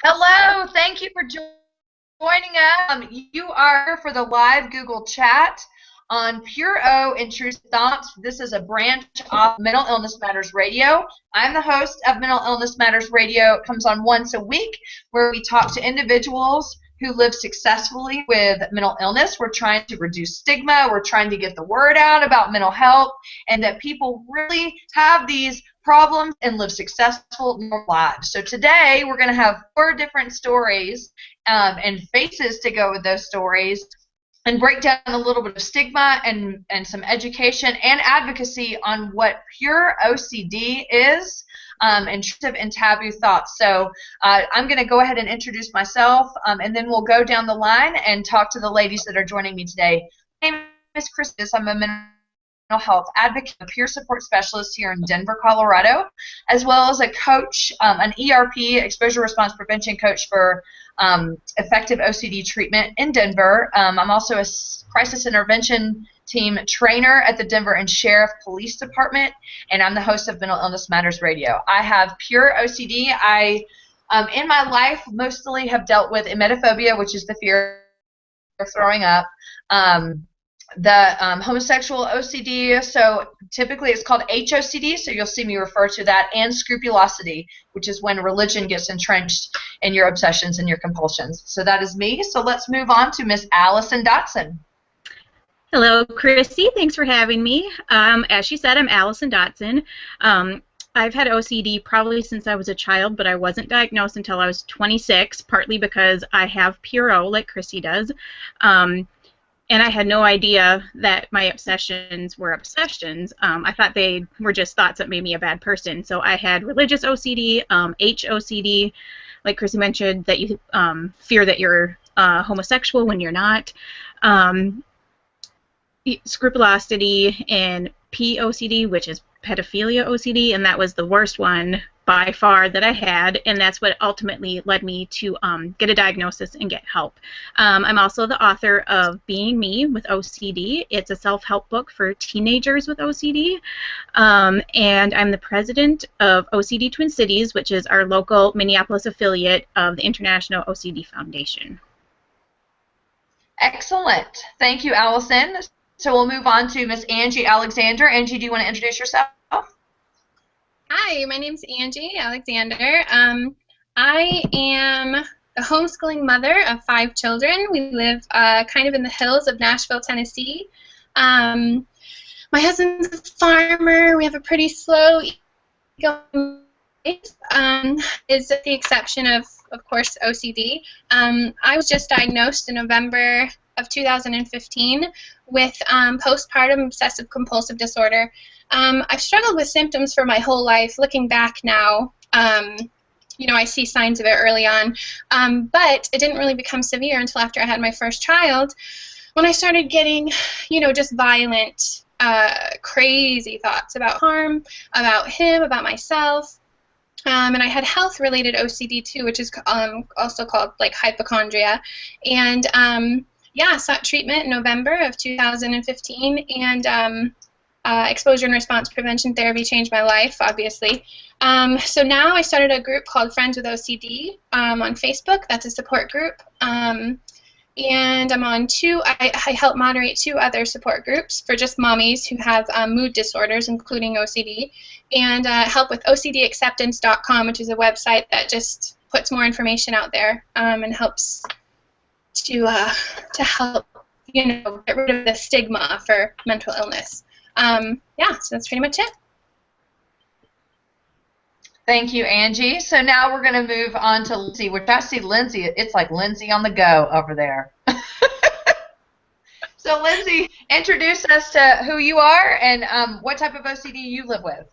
Hello, thank you for joining us. You are for the live Google chat on Pure O Intrusive Thoughts. This is a branch of Mental Illness Matters Radio. I'm the host of Mental Illness Matters Radio. It comes on once a week where we talk to individuals who live successfully with mental illness. We're trying to reduce stigma. We're trying to get the word out about mental health and that people really have these problems and live successful normal lives. So today we're going to have 4 different stories and faces to go with those stories and break down a little bit of stigma and some education and advocacy on what pure OCD is. Intrusive and taboo thoughts. So I'm going to go ahead and introduce myself, and then we'll go down the line and talk to the ladies that are joining me today. My name is Chrissie Hodges. I'm a mental health advocate, a peer support specialist here in Denver, Colorado, as well as a coach, an ERP, exposure response prevention coach for effective OCD treatment in Denver. I'm also a crisis intervention team trainer at the Denver and Sheriff Police Department, and I'm the host of Mental Illness Matters Radio. I have pure OCD. I, in my life, mostly have dealt with emetophobia, which is the fear of throwing up, homosexual OCD, so typically it's called HOCD, so you'll see me refer to that, and scrupulosity, which is when religion gets entrenched in your obsessions and your compulsions. So that is me. So let's move on to Miss Alison Dotson. Hello, Chrissy. Thanks for having me. As she said, I'm Alison Dotson. I've had OCD probably since I was a child, but I wasn't diagnosed until I was 26, partly because I have pure O like Chrissy does. And I had no idea that my obsessions were obsessions. I thought they were just thoughts that made me a bad person. So I had religious OCD, HOCD, like Chrissy mentioned, that you fear that you're homosexual when you're not. Scrupulosity and POCD, which is pedophilia OCD, and that was the worst one by far that I had, and that's what ultimately led me to get a diagnosis and get help. I'm also the author of Being Me with OCD. It's a self-help book for teenagers with OCD, and I'm the president of OCD Twin Cities, which is our local Minneapolis affiliate of the International OCD Foundation. Excellent. Thank you, Allison. So we'll move on to Miss Angie Alexander. Angie, do you want to introduce yourself? Hi, my name's Angie Alexander. I am a homeschooling mother of 5 children. We live kind of in the hills of Nashville, Tennessee. My husband's a farmer. We have a pretty slow going life, is the exception of course, OCD. I was just diagnosed in November of 2015 with postpartum obsessive compulsive disorder. I've struggled with symptoms for my whole life. Looking back now, you know, I see signs of it early on, but it didn't really become severe until after I had my first child, when I started getting, you know, just violent, crazy thoughts about harm, about him, about myself. And I had health-related OCD too, which is also called like hypochondria. And yeah, sought treatment in November of 2015, and exposure and response prevention therapy changed my life, obviously. So now I started a group called Friends with OCD on Facebook. That's a support group. And I'm on I help moderate 2 other support groups for just mommies who have mood disorders, including OCD, and help with OCDacceptance.com, which is a website that just puts more information out there and helps to help, you know, get rid of the stigma for mental illness. Yeah, so that's pretty much it. Thank you, Angie. So now we're going to move on to Lindsay, which I see Lindsay, it's like Lindsay on the go over there. So Lindsay, introduce us to who you are and what type of OCD you live with.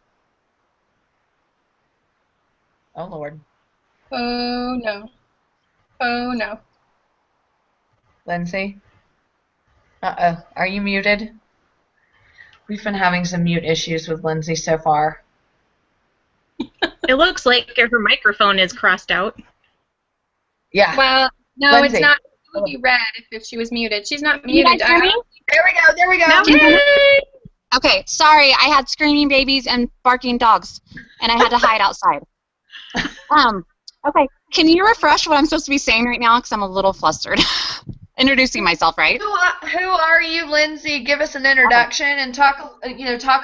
Oh, Lord. Oh, no. Oh, no. Lindsay? Uh-oh. Are you muted? We've been having some mute issues with Lindsay so far. It looks like her microphone is crossed out. Yeah. Well, no, Lindsay. It's not. It would be red if she was muted. She's not muted. There we go. There we go. No. Okay, sorry. I had screaming babies and barking dogs, and I had to hide outside. Okay. Can you refresh what I'm supposed to be saying right now? Because I'm a little flustered. Introducing myself, right? Who are you, Lindsay? Give us an introduction and talk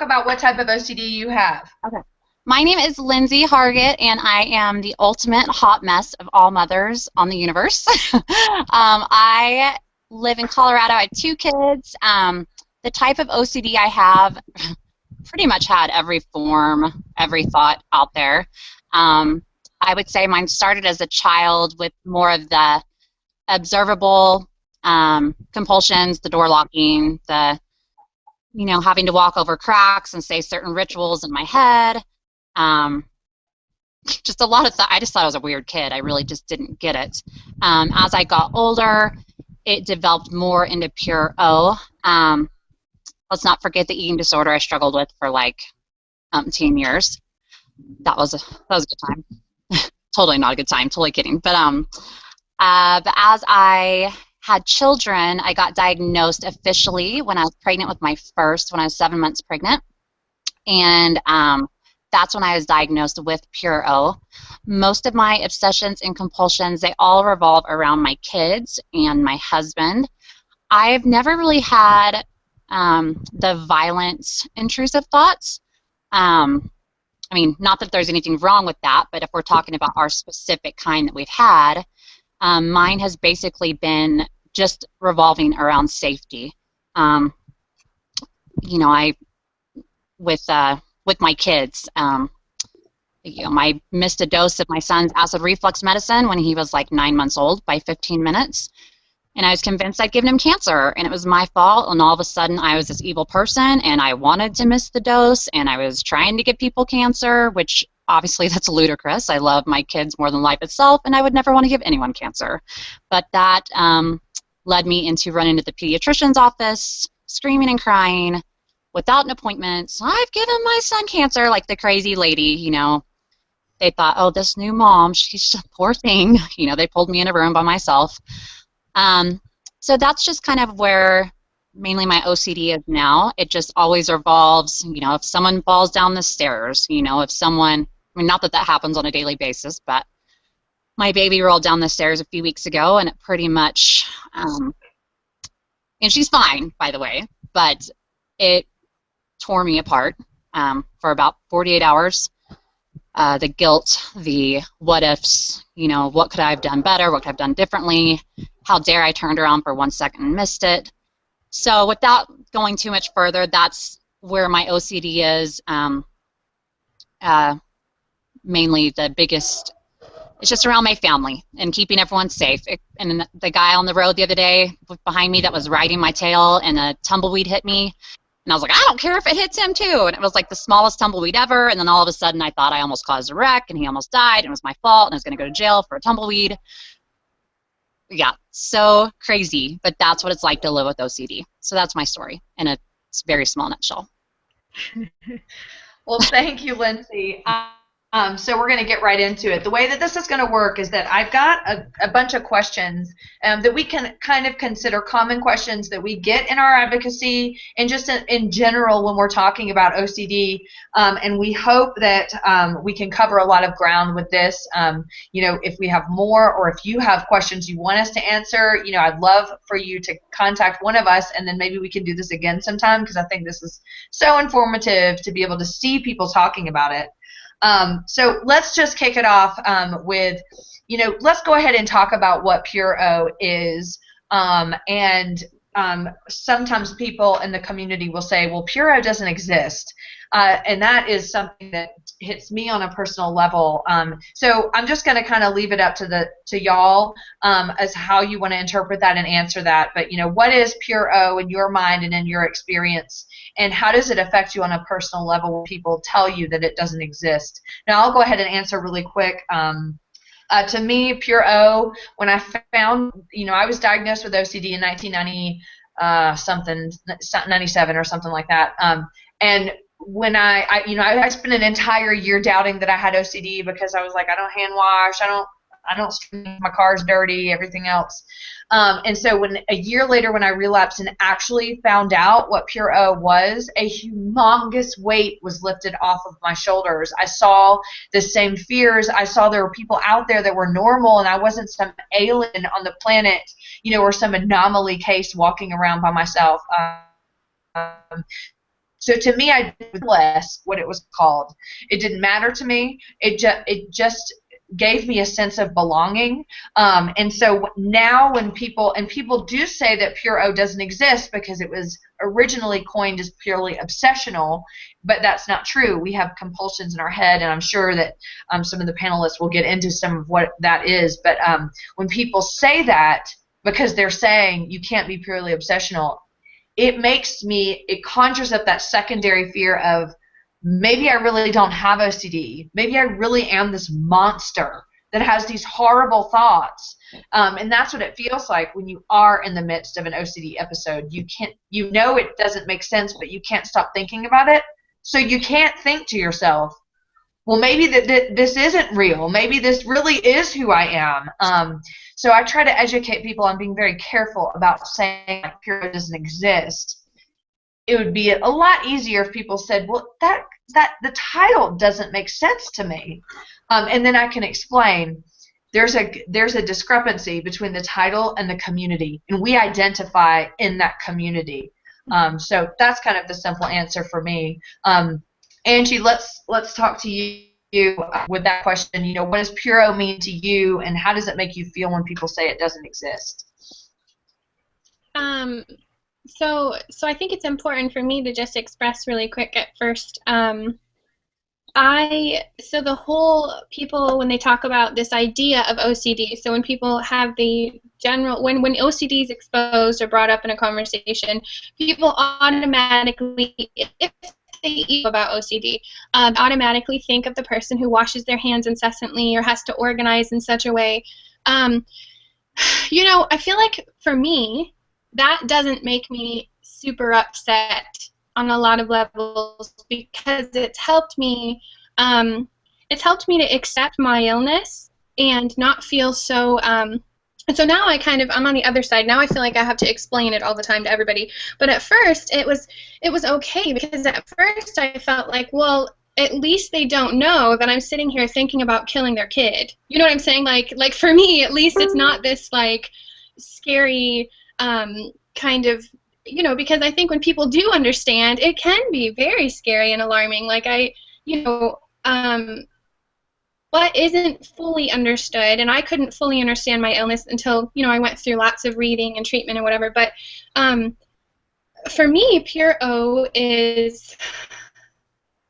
about what type of OCD you have. Okay. My name is Lyndsee Hargett, and I am the ultimate hot mess of all mothers on the universe. I live in Colorado. I have 2 kids. The type of OCD I have pretty much had every form, every thought out there. I would say mine started as a child with more of the observable compulsions, the door locking, the having to walk over cracks and say certain rituals in my head. Just a lot of I just thought I was a weird kid. I really just didn't get it. As I got older, it developed more into pure O. Let's not forget the eating disorder I struggled with for like 10 years. That was a good time. Totally not a good time. Totally kidding. But as I had children, I got diagnosed officially when I was pregnant with my first, when I was 7 months pregnant. And that's when I was diagnosed with pure O. Most of my obsessions and compulsions, they all revolve around my kids and my husband. I've never really had the violent, intrusive thoughts. I mean, not that there's anything wrong with that, but if we're talking about our specific kind that we've had, mine has basically been just revolving around safety. With my kids, I missed a dose of my son's acid reflux medicine when he was like 9 months old by 15 minutes. And I was convinced I'd given him cancer, and it was my fault, and all of a sudden I was this evil person, and I wanted to miss the dose, and I was trying to give people cancer, which obviously that's ludicrous. I love my kids more than life itself, and I would never want to give anyone cancer. But that led me into running to the pediatrician's office, screaming and crying, without an appointment. I've given my son cancer, like the crazy lady, They thought, oh, this new mom, she's a poor thing. They pulled me in a room by myself. So that's just kind of where mainly my OCD is now. It just always revolves, if someone falls down the stairs, if someone, not that that happens on a daily basis, but my baby rolled down the stairs a few weeks ago, and it pretty much, and she's fine, by the way, but it tore me apart for about 48 hours. The guilt, the what ifs, what could I have done better, what could I have done differently, how dare I turned around for 1 second and missed it. So without going too much further, that's where my OCD is. Mainly the biggest, it's just around my family and keeping everyone safe. And the guy on the road the other day behind me that was riding my tail, and a tumbleweed hit me. And I was like, I don't care if it hits him too. And it was like the smallest tumbleweed ever. And then all of a sudden I thought I almost caused a wreck, and he almost died, and it was my fault, and I was going to go to jail for a tumbleweed. Yeah, so crazy. But that's what it's like to live with OCD. So that's my story in a very small nutshell. Well, thank you, Lindsay. So we're going to get right into it. The way that this is going to work is that I've got a bunch of questions that we can kind of consider common questions that we get in our advocacy and just in general when we're talking about OCD. And we hope that we can cover a lot of ground with this. If we have more, or if you have questions you want us to answer, I'd love for you to contact one of us, and then maybe we can do this again sometime, because I think this is so informative to be able to see people talking about it. So let's just kick it off with, let's go ahead and talk about what pure O is. Sometimes people in the community will say, well, pure O doesn't exist. And that is something that hits me on a personal level. So I'm just going to kind of leave it up to y'all as how you want to interpret that and answer that. But, what is pure O in your mind and in your experience? And how does it affect you on a personal level when people tell you that it doesn't exist? Now, I'll go ahead and answer really quick. To me, pure O, when I found, I was diagnosed with OCD in 1990, 97 or something like that. And when I spent an entire year doubting that I had OCD, because I was like, I don't hand wash, I don't I don't stream, my car's dirty, everything else. And so when a year later when I relapsed and actually found out what Pure O was, a humongous weight was lifted off of my shoulders. I saw the same fears. I saw there were people out there that were normal, and I wasn't some alien on the planet, you know, or some anomaly case walking around by myself. So to me, I did less what it was called. It didn't matter to me. It just gave me a sense of belonging. And so now when people do say that Pure O doesn't exist because it was originally coined as purely obsessional, but that's not true. We have compulsions in our head, and I'm sure that some of the panelists will get into some of what that is. But when people say that because they're saying you can't be purely obsessional, it conjures up that secondary fear of maybe I really don't have OCD. Maybe I really am this monster that has these horrible thoughts. And that's what it feels like when you are in the midst of an OCD episode. You know it doesn't make sense, but you can't stop thinking about it. So you can't think to yourself, well, maybe this isn't real. Maybe this really is who I am. So I try to educate people on being very careful about saying like Pure O doesn't exist. It would be a lot easier if people said, well, that the title doesn't make sense to me. And then I can explain there's a discrepancy between the title and the community, and we identify in that community. So that's kind of the simple answer for me. Angie, let's talk to you with that question. You know, what does Pure O mean to you, and how does it make you feel when people say it doesn't exist? So I think it's important for me to just express really quick at first. So the whole people, when they talk about this idea of OCD, so when people have the general, when OCD is exposed or brought up in a conversation, people automatically, if they know about OCD, automatically think of the person who washes their hands incessantly or has to organize in such a way. You know, I feel like for me, that doesn't make me super upset on a lot of levels because it's helped me to accept my illness and not feel so and so now I'm on the other side. Now I feel like I have to explain it all the time to everybody. But at first it was okay, because at first I felt like, well, at least they don't know that I'm sitting here thinking about killing their kid. You know what I'm saying? Like for me, at least it's not this like scary kind of, you know, because I think when people do understand, it can be very scary and alarming. Like what isn't fully understood, and I couldn't fully understand my illness until, you know, I went through lots of reading and treatment and whatever. But for me, Pure O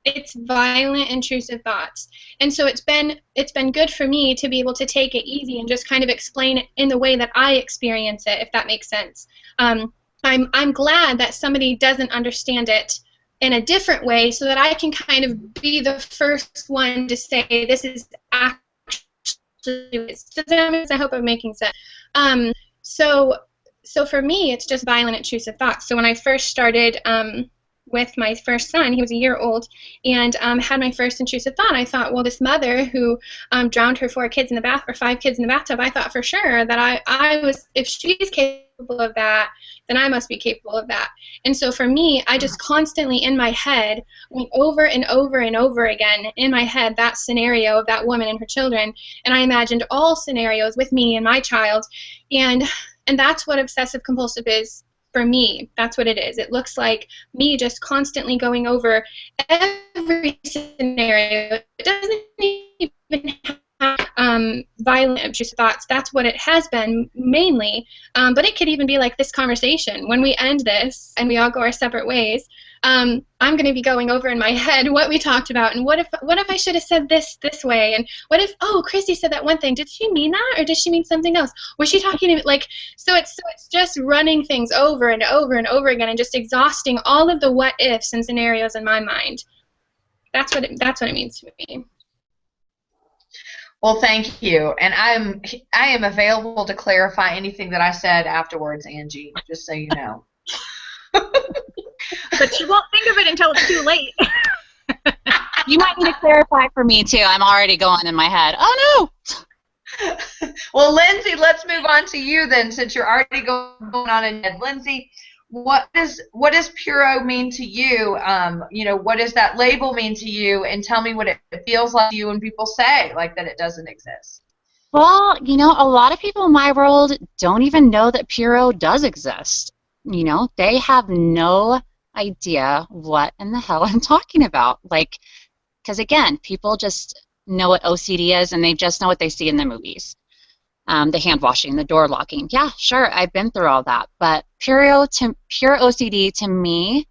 it's violent, intrusive thoughts. And so it's been good for me to be able to take it easy and just kind of explain it in the way that I experience it, if that makes sense. I'm glad that somebody doesn't understand it in a different way, so that I can kind of be the first one to say this is actually. I hope I'm making sense. So for me, it's just violent, intrusive thoughts. So when I first started with my first son, he was a year old, and had my first intrusive thought, I thought, well, this mother who drowned her 5 kids in the bathtub, I thought for sure that I was, if she's capable of that, then I must be capable of that. And so for me, I just constantly in my head went over and over and over again in my head that scenario of that woman and her children, and I imagined all scenarios with me and my child, and that's what obsessive compulsive is. For me, that's what it is. It looks like me just constantly going over every scenario. It doesn't even have violent, intrusive thoughts. That's what it has been mainly. But it could even be like this conversation. When we end this and we all go our separate ways, I'm going to be going over in my head what we talked about, and what if I should have said this way, and what if, oh, Chrissy said that one thing, did she mean that, or did she mean something else? Was she talking to me? Like, so it's just running things over and over and over again, and just exhausting all of the what ifs and scenarios in my mind. That's what it means to me. Well, thank you, and I am available to clarify anything that I said afterwards, Angie, just so you know. But she won't think of it until it's too late. You might need to clarify for me, too. I'm already going in my head, oh, no! Well, Lindsay, let's move on to you then, since you're already going on ahead. Lindsay, what does Puro mean to you? What does that label mean to you? And tell me what it feels like to you when people say like that it doesn't exist. Well, a lot of people in my world don't even know that Puro does exist. They have no idea what in the hell I'm talking about. Because again, people just know what OCD is, and they just know what they see in the movies. The hand washing, the door locking. Yeah, sure, I've been through all that. But pure OCD to me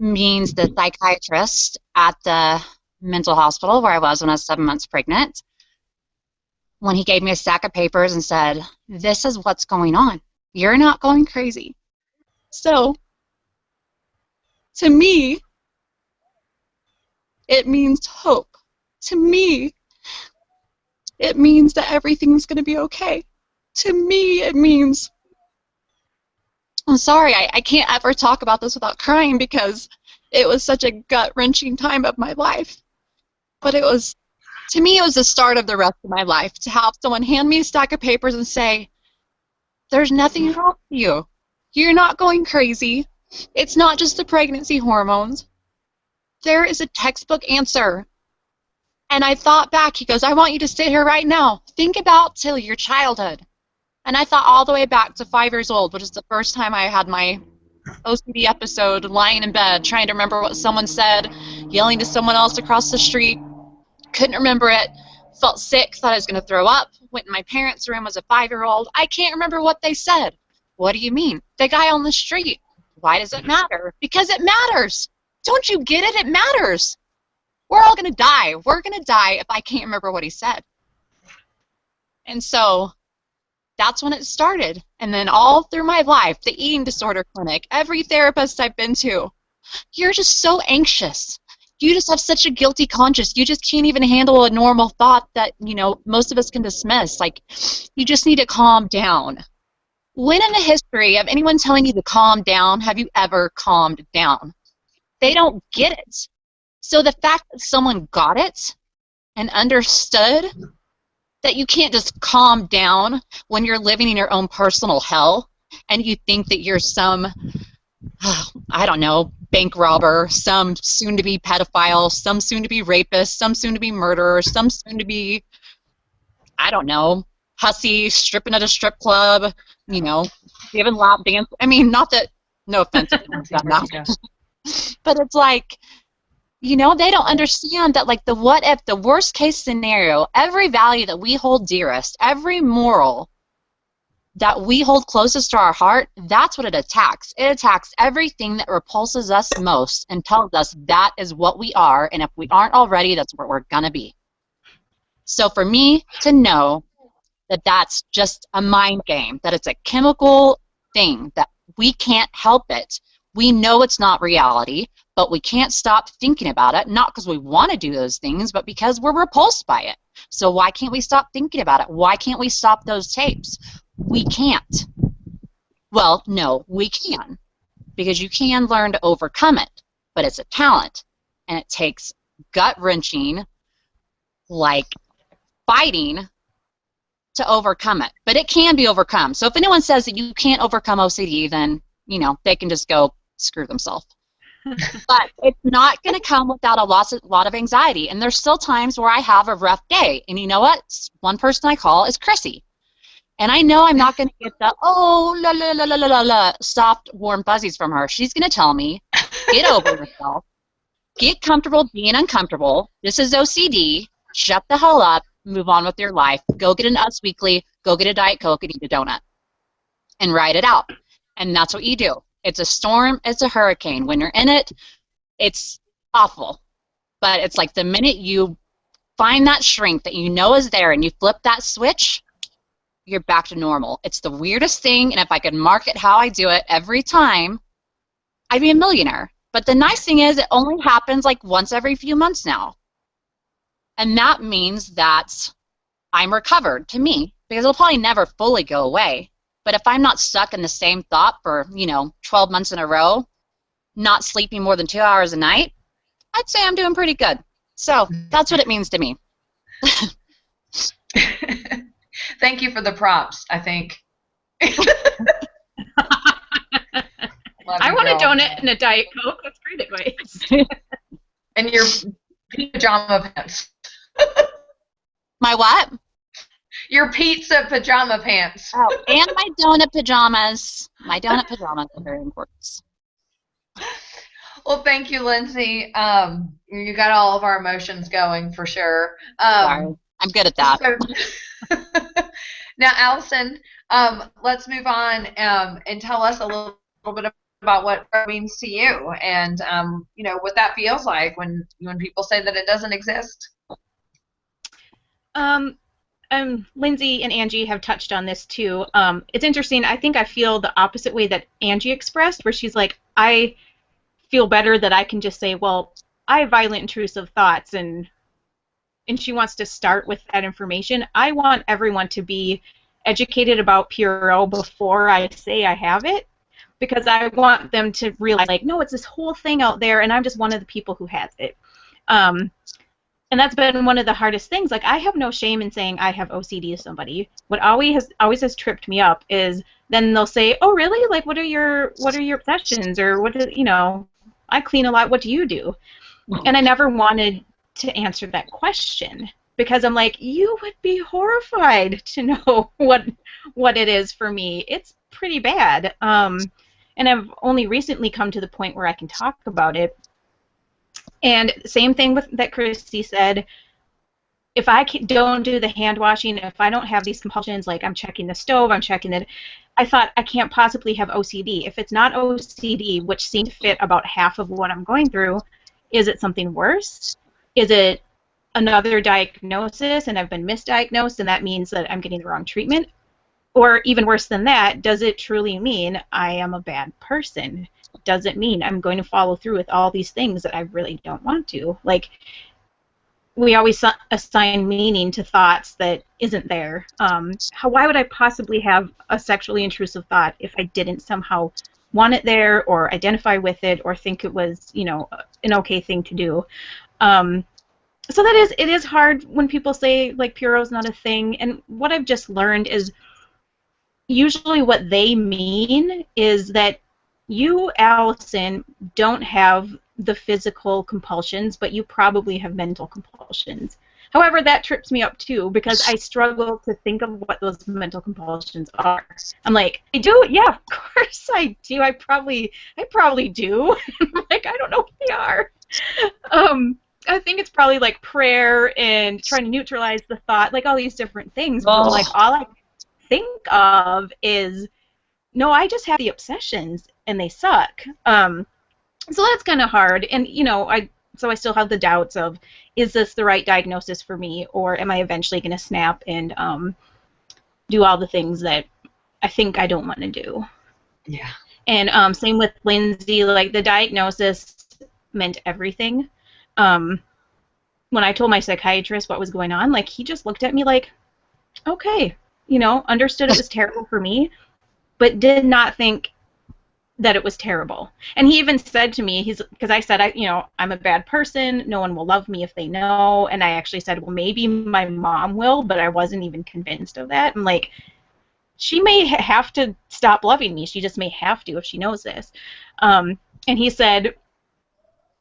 means the psychiatrist at the mental hospital where I was when I was 7 months pregnant, when he gave me a stack of papers and said, this is what's going on. You're not going crazy. So, to me, it means hope. To me, it means that everything's going to be okay. To me, it means... I'm sorry, I can't ever talk about this without crying because it was such a gut-wrenching time of my life. But to me, it was the start of the rest of my life, to have someone hand me a stack of papers and say, there's nothing wrong with you. You're not going crazy. It's not just the pregnancy hormones. There is a textbook answer. And I thought back, he goes, I want you to sit here right now. Think about till your childhood. And I thought all the way back to 5 years old, which is the first time I had my OCD episode, lying in bed, trying to remember what someone said, yelling to someone else across the street. Couldn't remember it. Felt sick, thought I was going to throw up. Went in my parents' room as a 5-year-old. I can't remember what they said. What do you mean? The guy on the street. Why does it matter? Because it matters. Don't you get it? It matters. We're all going to die. We're going to die if I can't remember what he said. And so that's when it started. And then all through my life, the eating disorder clinic, every therapist I've been to, you're just so anxious. You just have such a guilty conscience. You just can't even handle a normal thought that, most of us can dismiss. You just need to calm down. When in the history of anyone telling you to calm down, have you ever calmed down? They don't get it. So the fact that someone got it and understood that you can't just calm down when you're living in your own personal hell and you think that you're some, I don't know, bank robber, some soon-to-be pedophile, some soon-to-be rapist, some soon-to-be murderer, some soon-to-be, I don't know, hussy, stripping at a strip club, giving lap dance. I mean, not that, no offense, but it's they don't understand that, the what if, the worst case scenario, every value that we hold dearest, every moral that we hold closest to our heart, that's what it attacks. It attacks everything that repulses us most and tells us that is what we are, and if we aren't already, that's what we're going to be. So for me to know that that's just a mind game, that it's a chemical thing, that we can't help it. We know it's not reality, but we can't stop thinking about it, not because we want to do those things, but because we're repulsed by it. So why can't we stop thinking about it? Why can't we stop those tapes? We can't. Well, no, we can, because you can learn to overcome it, but it's a talent, and it takes gut-wrenching, fighting to overcome it. But it can be overcome. So if anyone says that you can't overcome OCD, then, they can just go screw themselves. But it's not going to come without a lot of anxiety. And there's still times where I have a rough day. And you know what? One person I call is Chrissie. And I know I'm not going to get the, la, la, la, la, la, la, soft, warm fuzzies from her. She's going to tell me, get over yourself. Get comfortable being uncomfortable. This is OCD. Shut the hell up. Move on with your life. Go get an Us Weekly. Go get a Diet Coke and eat a donut. And ride it out. And that's what you do. It's a storm. It's a hurricane. When you're in it, it's awful. But it's the minute you find that shrink that you know is there and you flip that switch, you're back to normal. It's the weirdest thing, and if I could market how I do it every time, I'd be a millionaire. But the nice thing is it only happens once every few months now. And that means that I'm recovered, to me, because it'll probably never fully go away. But if I'm not stuck in the same thought for, 12 months in a row, not sleeping more than 2 hours a night, I'd say I'm doing pretty good. So that's what it means to me. Thank you for the props, I think. I want a donut and a Diet Coke. That's great advice. And your pajama pants. My what? Your pizza pajama pants. Oh, and my donut pajamas. My donut pajamas are very important. Well, thank you, Lindsay. You got all of our emotions going for sure. Sorry. I'm good at that. So, now, Allison, let's move on and tell us a little bit about what it means to you, and you know, what that feels like when people say that it doesn't exist. Lindsay and Angie have touched on this too. It's interesting. I think I feel the opposite way that Angie expressed, where she's like, I feel better that I can just say, well, I have violent intrusive thoughts, and she wants to start with that information. I want everyone to be educated about PRO before I say I have it, because I want them to realize, like, no, it's this whole thing out there, and I'm just one of the people who has it. And that's been one of the hardest things. Like, I have no shame in saying I have OCD to somebody. What always has tripped me up is then they'll say, "Oh, really? Like, what are your obsessions, or what do you know? I clean a lot. What do you do?" And I never wanted to answer that question, because I'm like, you would be horrified to know what it is for me. It's pretty bad. And I've only recently come to the point where I can talk about it. And same thing with that Chrissie said, if I don't do the hand washing, if I don't have these compulsions, like I'm checking the stove, I'm checking it, I thought I can't possibly have OCD. If it's not OCD, which seemed to fit about half of what I'm going through, is it something worse? Is it another diagnosis and I've been misdiagnosed and that means that I'm getting the wrong treatment? Or even worse than that, does it truly mean I am a bad person? Does it mean I'm going to follow through with all these things that I really don't want to? Like, we always assign meaning to thoughts that isn't there. Why would I possibly have a sexually intrusive thought if I didn't somehow want it there, or identify with it, or think it was, you know, an okay thing to do? So it is hard when people say, like, PRO is not a thing. And what I've just learned is usually what they mean is that you, Allison, don't have the physical compulsions, but you probably have mental compulsions. However, that trips me up too, because I struggle to think of what those mental compulsions are. I'm like, I do? Yeah, of course I do. I probably do. Like, I don't know what they are. I think it's probably like prayer and trying to neutralize the thought, like all these different things. But like, all I think of is, no, I just have the obsessions and they suck. So that's kind of hard. And, you know, I still have the doubts of, is this the right diagnosis for me, or am I eventually going to snap and do all the things that I think I don't want to do? Yeah. And same with Lindsay, like, the diagnosis meant everything. When I told my psychiatrist what was going on, like, he just looked at me like, okay, you know, understood it was terrible for me, but did not think that it was terrible. And he even said to me, because I said, I'm a bad person, no one will love me if they know, and I actually said, well, maybe my mom will, but I wasn't even convinced of that. I'm like, she may have to stop loving me, she just may have to if she knows this. And he said,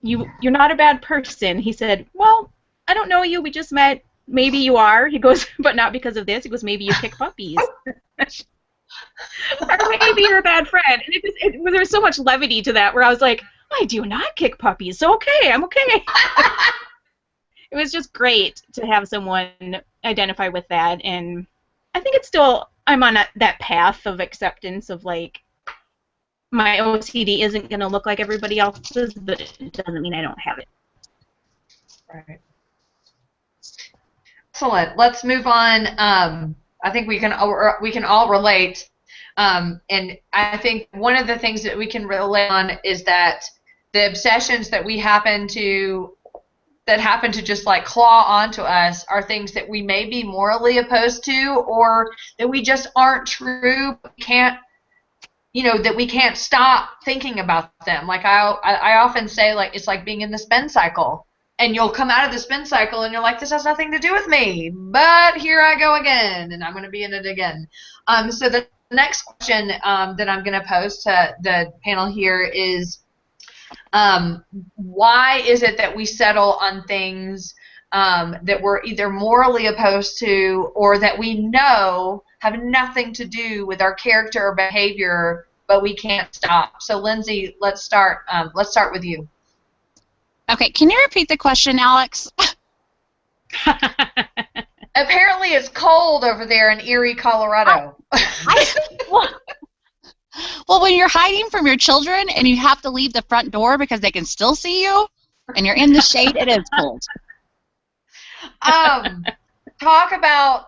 you're not a bad person. He said, well, I don't know you, we just met, maybe you are. He goes, but not because of this. He goes, maybe you kick puppies. Or maybe you're a bad friend. And there was so much levity to that, where I was like, I do not kick puppies, so okay, I'm okay. It was just great to have someone identify with that, and I think it's still, I'm on that path of acceptance of, like, my OCD isn't going to look like everybody else's, but it doesn't mean I don't have it. Right. Excellent. Let's move on. I think we can all relate, and I think one of the things that we can relate on is that the obsessions that happen to just like claw onto us are things that we may be morally opposed to, or that we just aren't true. That we can't stop thinking about them. Like I often say, like, it's like being in the spin cycle. and you'll come out of the spin cycle and you're like, this has nothing to do with me, but here I go again, and I'm going to be in it again. So the next question that I'm going to pose to the panel here is, why is it that we settle on things that we're either morally opposed to or that we know have nothing to do with our character or behavior, but we can't stop? So Lindsay, let's start with you. Okay, can you repeat the question, Alex? Apparently it's cold over there in Erie, Colorado. Well, when you're hiding from your children and you have to leave the front door because they can still see you, and you're in the shade, it is cold. Talk about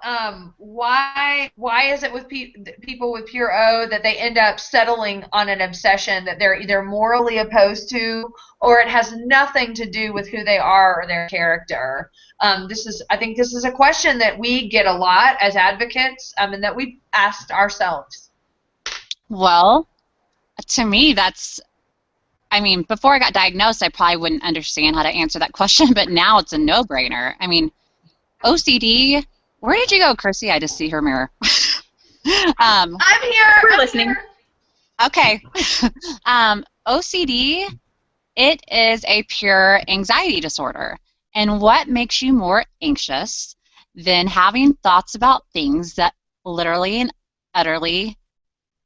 why is it with people with pure O that they end up settling on an obsession that they're either morally opposed to or it has nothing to do with who they are or their character. I think this is a question that we get a lot as advocates, and that we've asked ourselves. Well, to me, before I got diagnosed, I probably wouldn't understand how to answer that question, but now it's a no-brainer. I mean, OCD, where did you go, Chrissie? I just see her mirror. I'm here. We're listening. Okay. OCD, it is a pure anxiety disorder. And what makes you more anxious than having thoughts about things that literally and utterly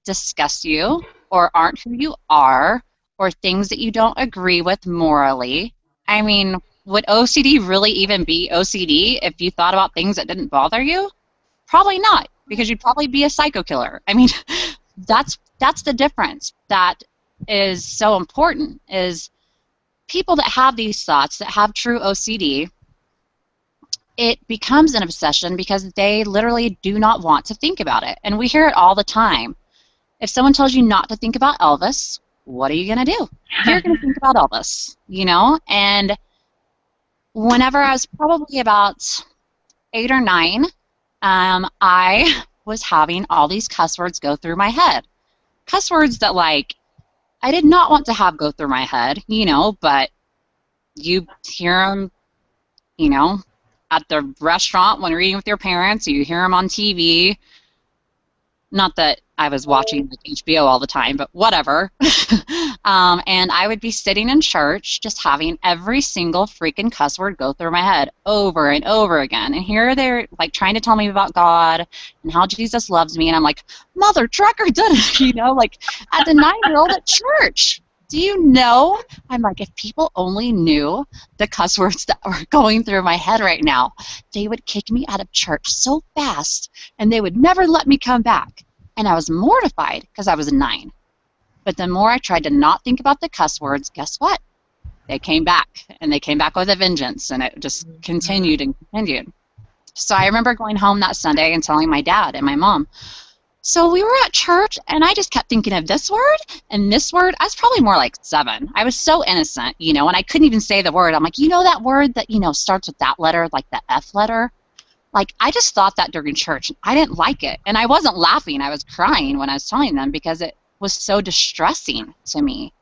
disgust you or aren't who you are or things that you don't agree with morally? I mean, would OCD really even be OCD if you thought about things that didn't bother you? Probably not, because you'd probably be a psycho killer. I mean, that's the difference that is so important, is people that have these thoughts, that have true OCD, it becomes an obsession because they literally do not want to think about it. And we hear it all the time. If someone tells you not to think about Elvis, what are you going to do? You're going to think about Elvis, you know? And whenever I was probably about 8 or 9, I was having all these cuss words go through my head. Cuss words that, like, I did not want to have go through my head, you know, but you hear them, you know, at the restaurant when you're eating with your parents, you hear them on TV. Not that I was watching like HBO all the time, but whatever. And I would be sitting in church just having every single freaking cuss word go through my head over and over again. And here they're like trying to tell me about God and how Jesus loves me. And I'm like, mother trucker did it, you know, like as a 9-year-old at church. Do you know? I'm like, if people only knew the cuss words that were going through my head right now, they would kick me out of church so fast and they would never let me come back. And I was mortified because I was 9. But the more I tried to not think about the cuss words, guess what? They came back, and they came back with a vengeance, and it just continued and continued. So I remember going home that Sunday and telling my dad and my mom. So we were at church, and I just kept thinking of this word and this word. I was probably more like 7. I was so innocent, you know, and I couldn't even say the word. I'm like, you know that word that, you know, starts with that letter, like the F letter? Like, I just thought that during church. I didn't like it. And I wasn't laughing. I was crying when I was telling them because it was so distressing to me.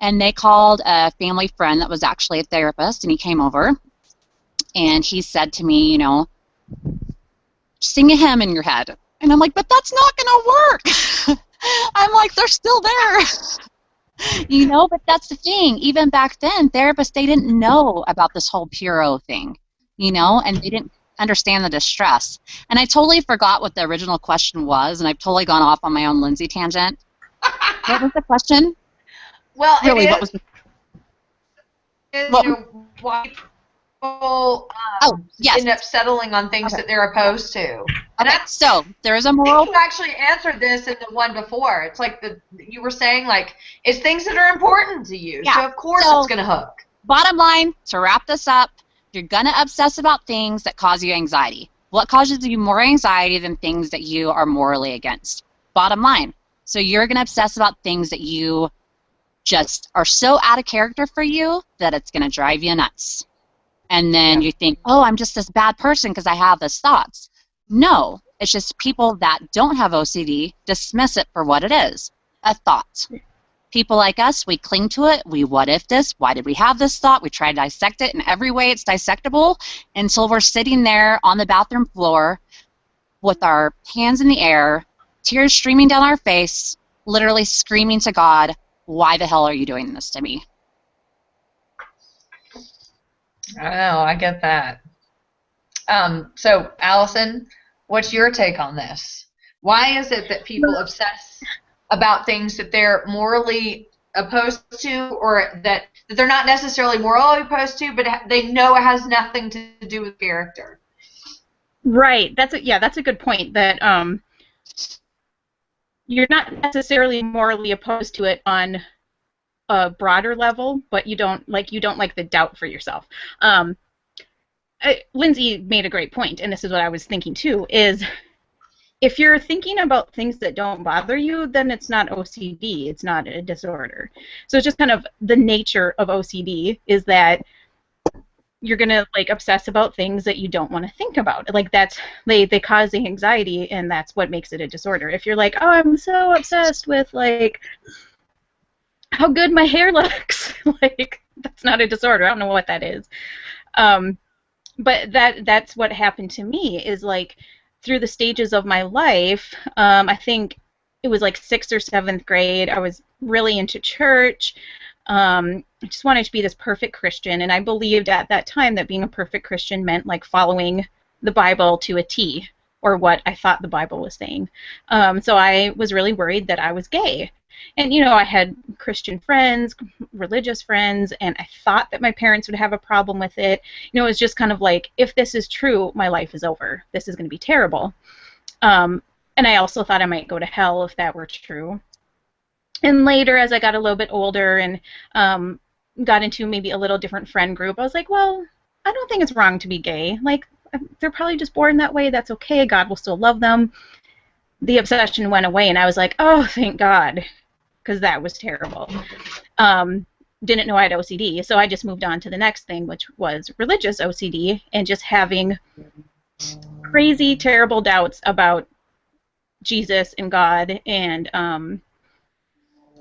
And they called a family friend that was actually a therapist, and he came over. And he said to me, you know, sing a hymn in your head. And I'm like, but that's not going to work. I'm like, they're still there. You know, but that's the thing. Even back then, therapists, they didn't know about this whole Puro thing, you know, and they didn't understand the distress. And I totally forgot what the original question was, and I've totally gone off on my own Lindsay tangent. What was the question? Well, really, it is, what was the you know, why people yes. end up settling on things that they're opposed to. And Okay, so there is a moral. you actually answered this in the one before. It's like you were saying, like, it's things that are important to you. Yeah. So of course it's going to hook. Bottom line, to wrap this up, you're going to obsess about things that cause you anxiety. What causes you more anxiety than things that you are morally against? Bottom line. So you're going to obsess about things that you just are so out of character for you that it's going to drive you nuts. And then you think, oh, I'm just this bad person because I have these thoughts. No, it's just people that don't have OCD dismiss it for what it is, a thought. People like us, we cling to it. We what if this? Why did we have this thought? We try to dissect it in every way it's dissectable until we're sitting there on the bathroom floor with our hands in the air, tears streaming down our face, literally screaming to God, why the hell are you doing this to me? I know, I get that. So, Allison, what's your take on this? Why is it that people obsess about things that they're morally opposed to, or that they're not necessarily morally opposed to, but they know it has nothing to do with character? Right. That's a good point. That you're not necessarily morally opposed to it on a broader level, but you don't like the doubt for yourself. Lindsay made a great point, and this is what I was thinking too, is if you're thinking about things that don't bother you, then it's not OCD, it's not a disorder. So it's just kind of the nature of OCD is that you're going to like obsess about things that you don't want to think about. Like that's, they cause anxiety, and that's what makes it a disorder. If you're like, oh, I'm so obsessed with like how good my hair looks, like that's not a disorder. I don't know what that is. But that's what happened to me is like through the stages of my life, I think it was like 6th or 7th grade, I was really into church. I just wanted to be this perfect Christian, and I believed at that time that being a perfect Christian meant like following the Bible to a T, or what I thought the Bible was saying. So I was really worried that I was gay. And, you know, I had Christian friends, religious friends, and I thought that my parents would have a problem with it. You know, it was just kind of like, if this is true, my life is over. This is going to be terrible. And I also thought I might go to hell if that were true. And later, as I got a little bit older and got into maybe a little different friend group, I was like, well, I don't think it's wrong to be gay. Like, they're probably just born that way. That's okay. God will still love them. The obsession went away, and I was like, oh, thank God, because that was terrible. Didn't know I had OCD, so I just moved on to the next thing, which was religious OCD, and just having crazy, terrible doubts about Jesus and God, and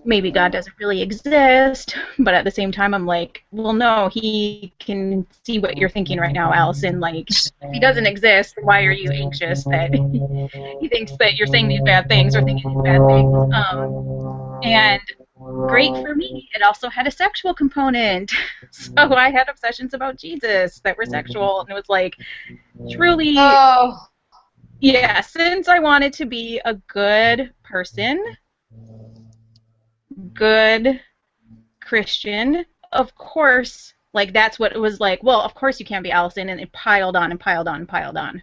maybe God doesn't really exist, but at the same time I'm like, well, no, he can see what you're thinking right now, Allison. Like, if he doesn't exist, why are you anxious that he thinks that you're saying these bad things or thinking these bad things? And great for me, it also had a sexual component. So I had obsessions about Jesus that were sexual, and it was like, truly, yeah, since I wanted to be a good person, good Christian, of course, like that's what it was like, well, of course you can't be Allison, and it piled on and piled on and piled on.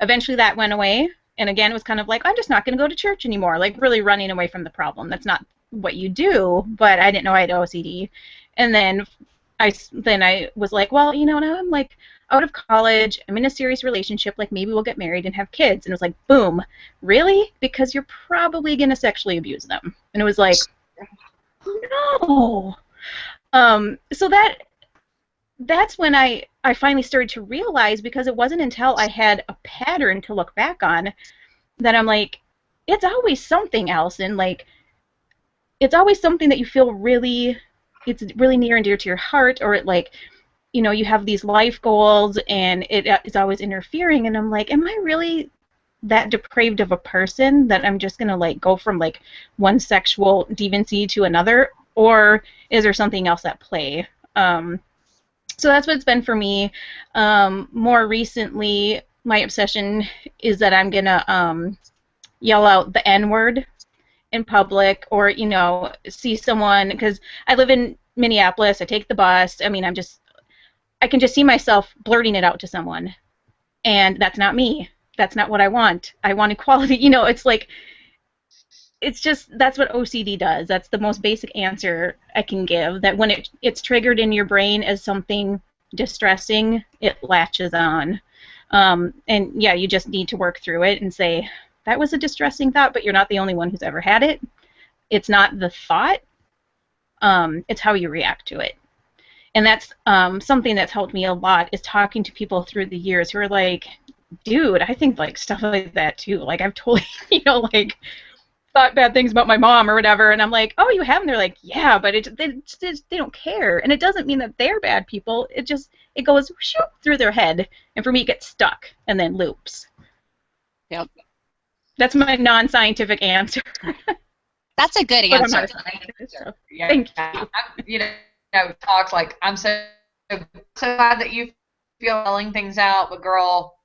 Eventually that went away, and again it was kind of like, I'm just not going to go to church anymore, like really running away from the problem. That's not what you do, but I didn't know I had OCD. And then I was like, well, you know, now I'm like out of college, I'm in a serious relationship, like maybe we'll get married and have kids. And it was like, boom, really? Because you're probably going to sexually abuse them. And it was like, no. So that's when I finally started to realize, because it wasn't until I had a pattern to look back on that I'm like, it's always something, Allison. Like, it's always something that you feel really, it's really near and dear to your heart, or it like, you know, you have these life goals and it's always interfering, and I'm like, am I really that depraved of a person that I'm just gonna like go from like one sexual deviancy to another, or is there something else at play? So that's what it's been for me. More recently, my obsession is that I'm gonna yell out the N-word in public, or, you know, see someone, because I live in Minneapolis, I take the bus, I mean, I can just see myself blurting it out to someone, and that's not me. That's not what I want. I want equality. You know, it's like, it's just, that's what OCD does. That's the most basic answer I can give, that when it's triggered in your brain as something distressing, it latches on. And yeah, you just need to work through it and say, that was a distressing thought, but you're not the only one who's ever had it. It's not the thought, it's how you react to it. And that's something that's helped me a lot, is talking to people through the years who are like, dude, I think like stuff like that too. Like, I've totally, you know, like, thought bad things about my mom or whatever, and I'm like, oh, you have? And they're like, yeah, but they don't care. And it doesn't mean that they're bad people. It goes shoop through their head, and for me it gets stuck and then loops. Yep. That's my non-scientific answer. That's a good answer. Yeah, Thank you. Talks like, I'm so glad that you feel yelling things out, but girl,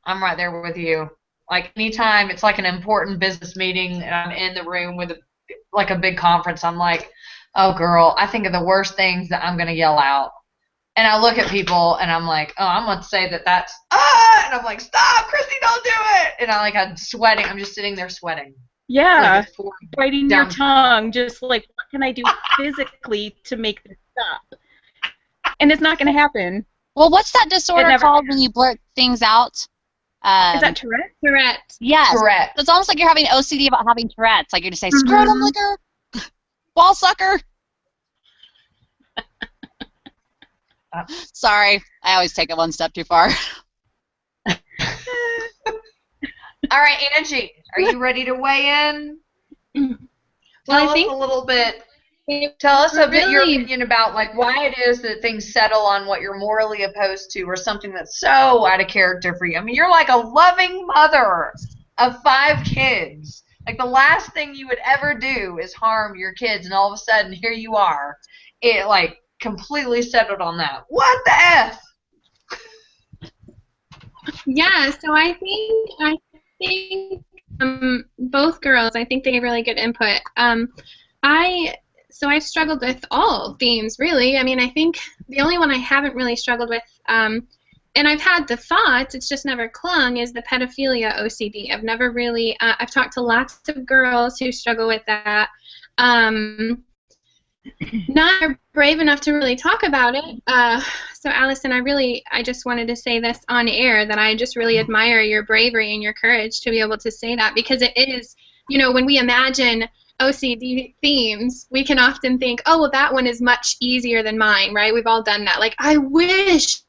I'm right there with you. Like, anytime it's like an important business meeting and I'm in the room with a big conference, I'm like, oh girl, I think of the worst things that I'm gonna yell out. And I look at people and I'm like, oh, I'm gonna say that's and I'm like, stop, Chrissy, don't do it. And I'm sweating. I'm just sitting there sweating. Yeah, like biting your tongue, just like, what can I do physically to make this stop? And it's not going to happen. Well, what's that disorder called when you blurt things out? Is that Tourette? Tourette. Yes. Tourette. It's almost like you're having OCD about having Tourette's. Like you're just saying, scrotum licker, ball sucker. Sorry, I always take it one step too far. All right, Angie, are you ready to weigh in? Tell us a little bit. Tell us a bit your opinion about like why it is that things settle on what you're morally opposed to or something that's so out of character for you. I mean, you're like a loving mother of 5 kids. Like the last thing you would ever do is harm your kids, and all of a sudden here you are. It like completely settled on that. What the F? Yeah, so I think both girls, I think they gave really good input. I've struggled with all themes, really. I mean, I think the only one I haven't really struggled with, and I've had the thoughts, it's just never clung, is the pedophilia OCD. I've never really, I've talked to lots of girls who struggle with that. Not brave enough to really talk about it. So Allison, I just wanted to say this on air, that I just really admire your bravery and your courage to be able to say that, because it is, when we imagine OCD themes, we can often think, oh, well, that one is much easier than mine, right? We've all done that. Like, I wish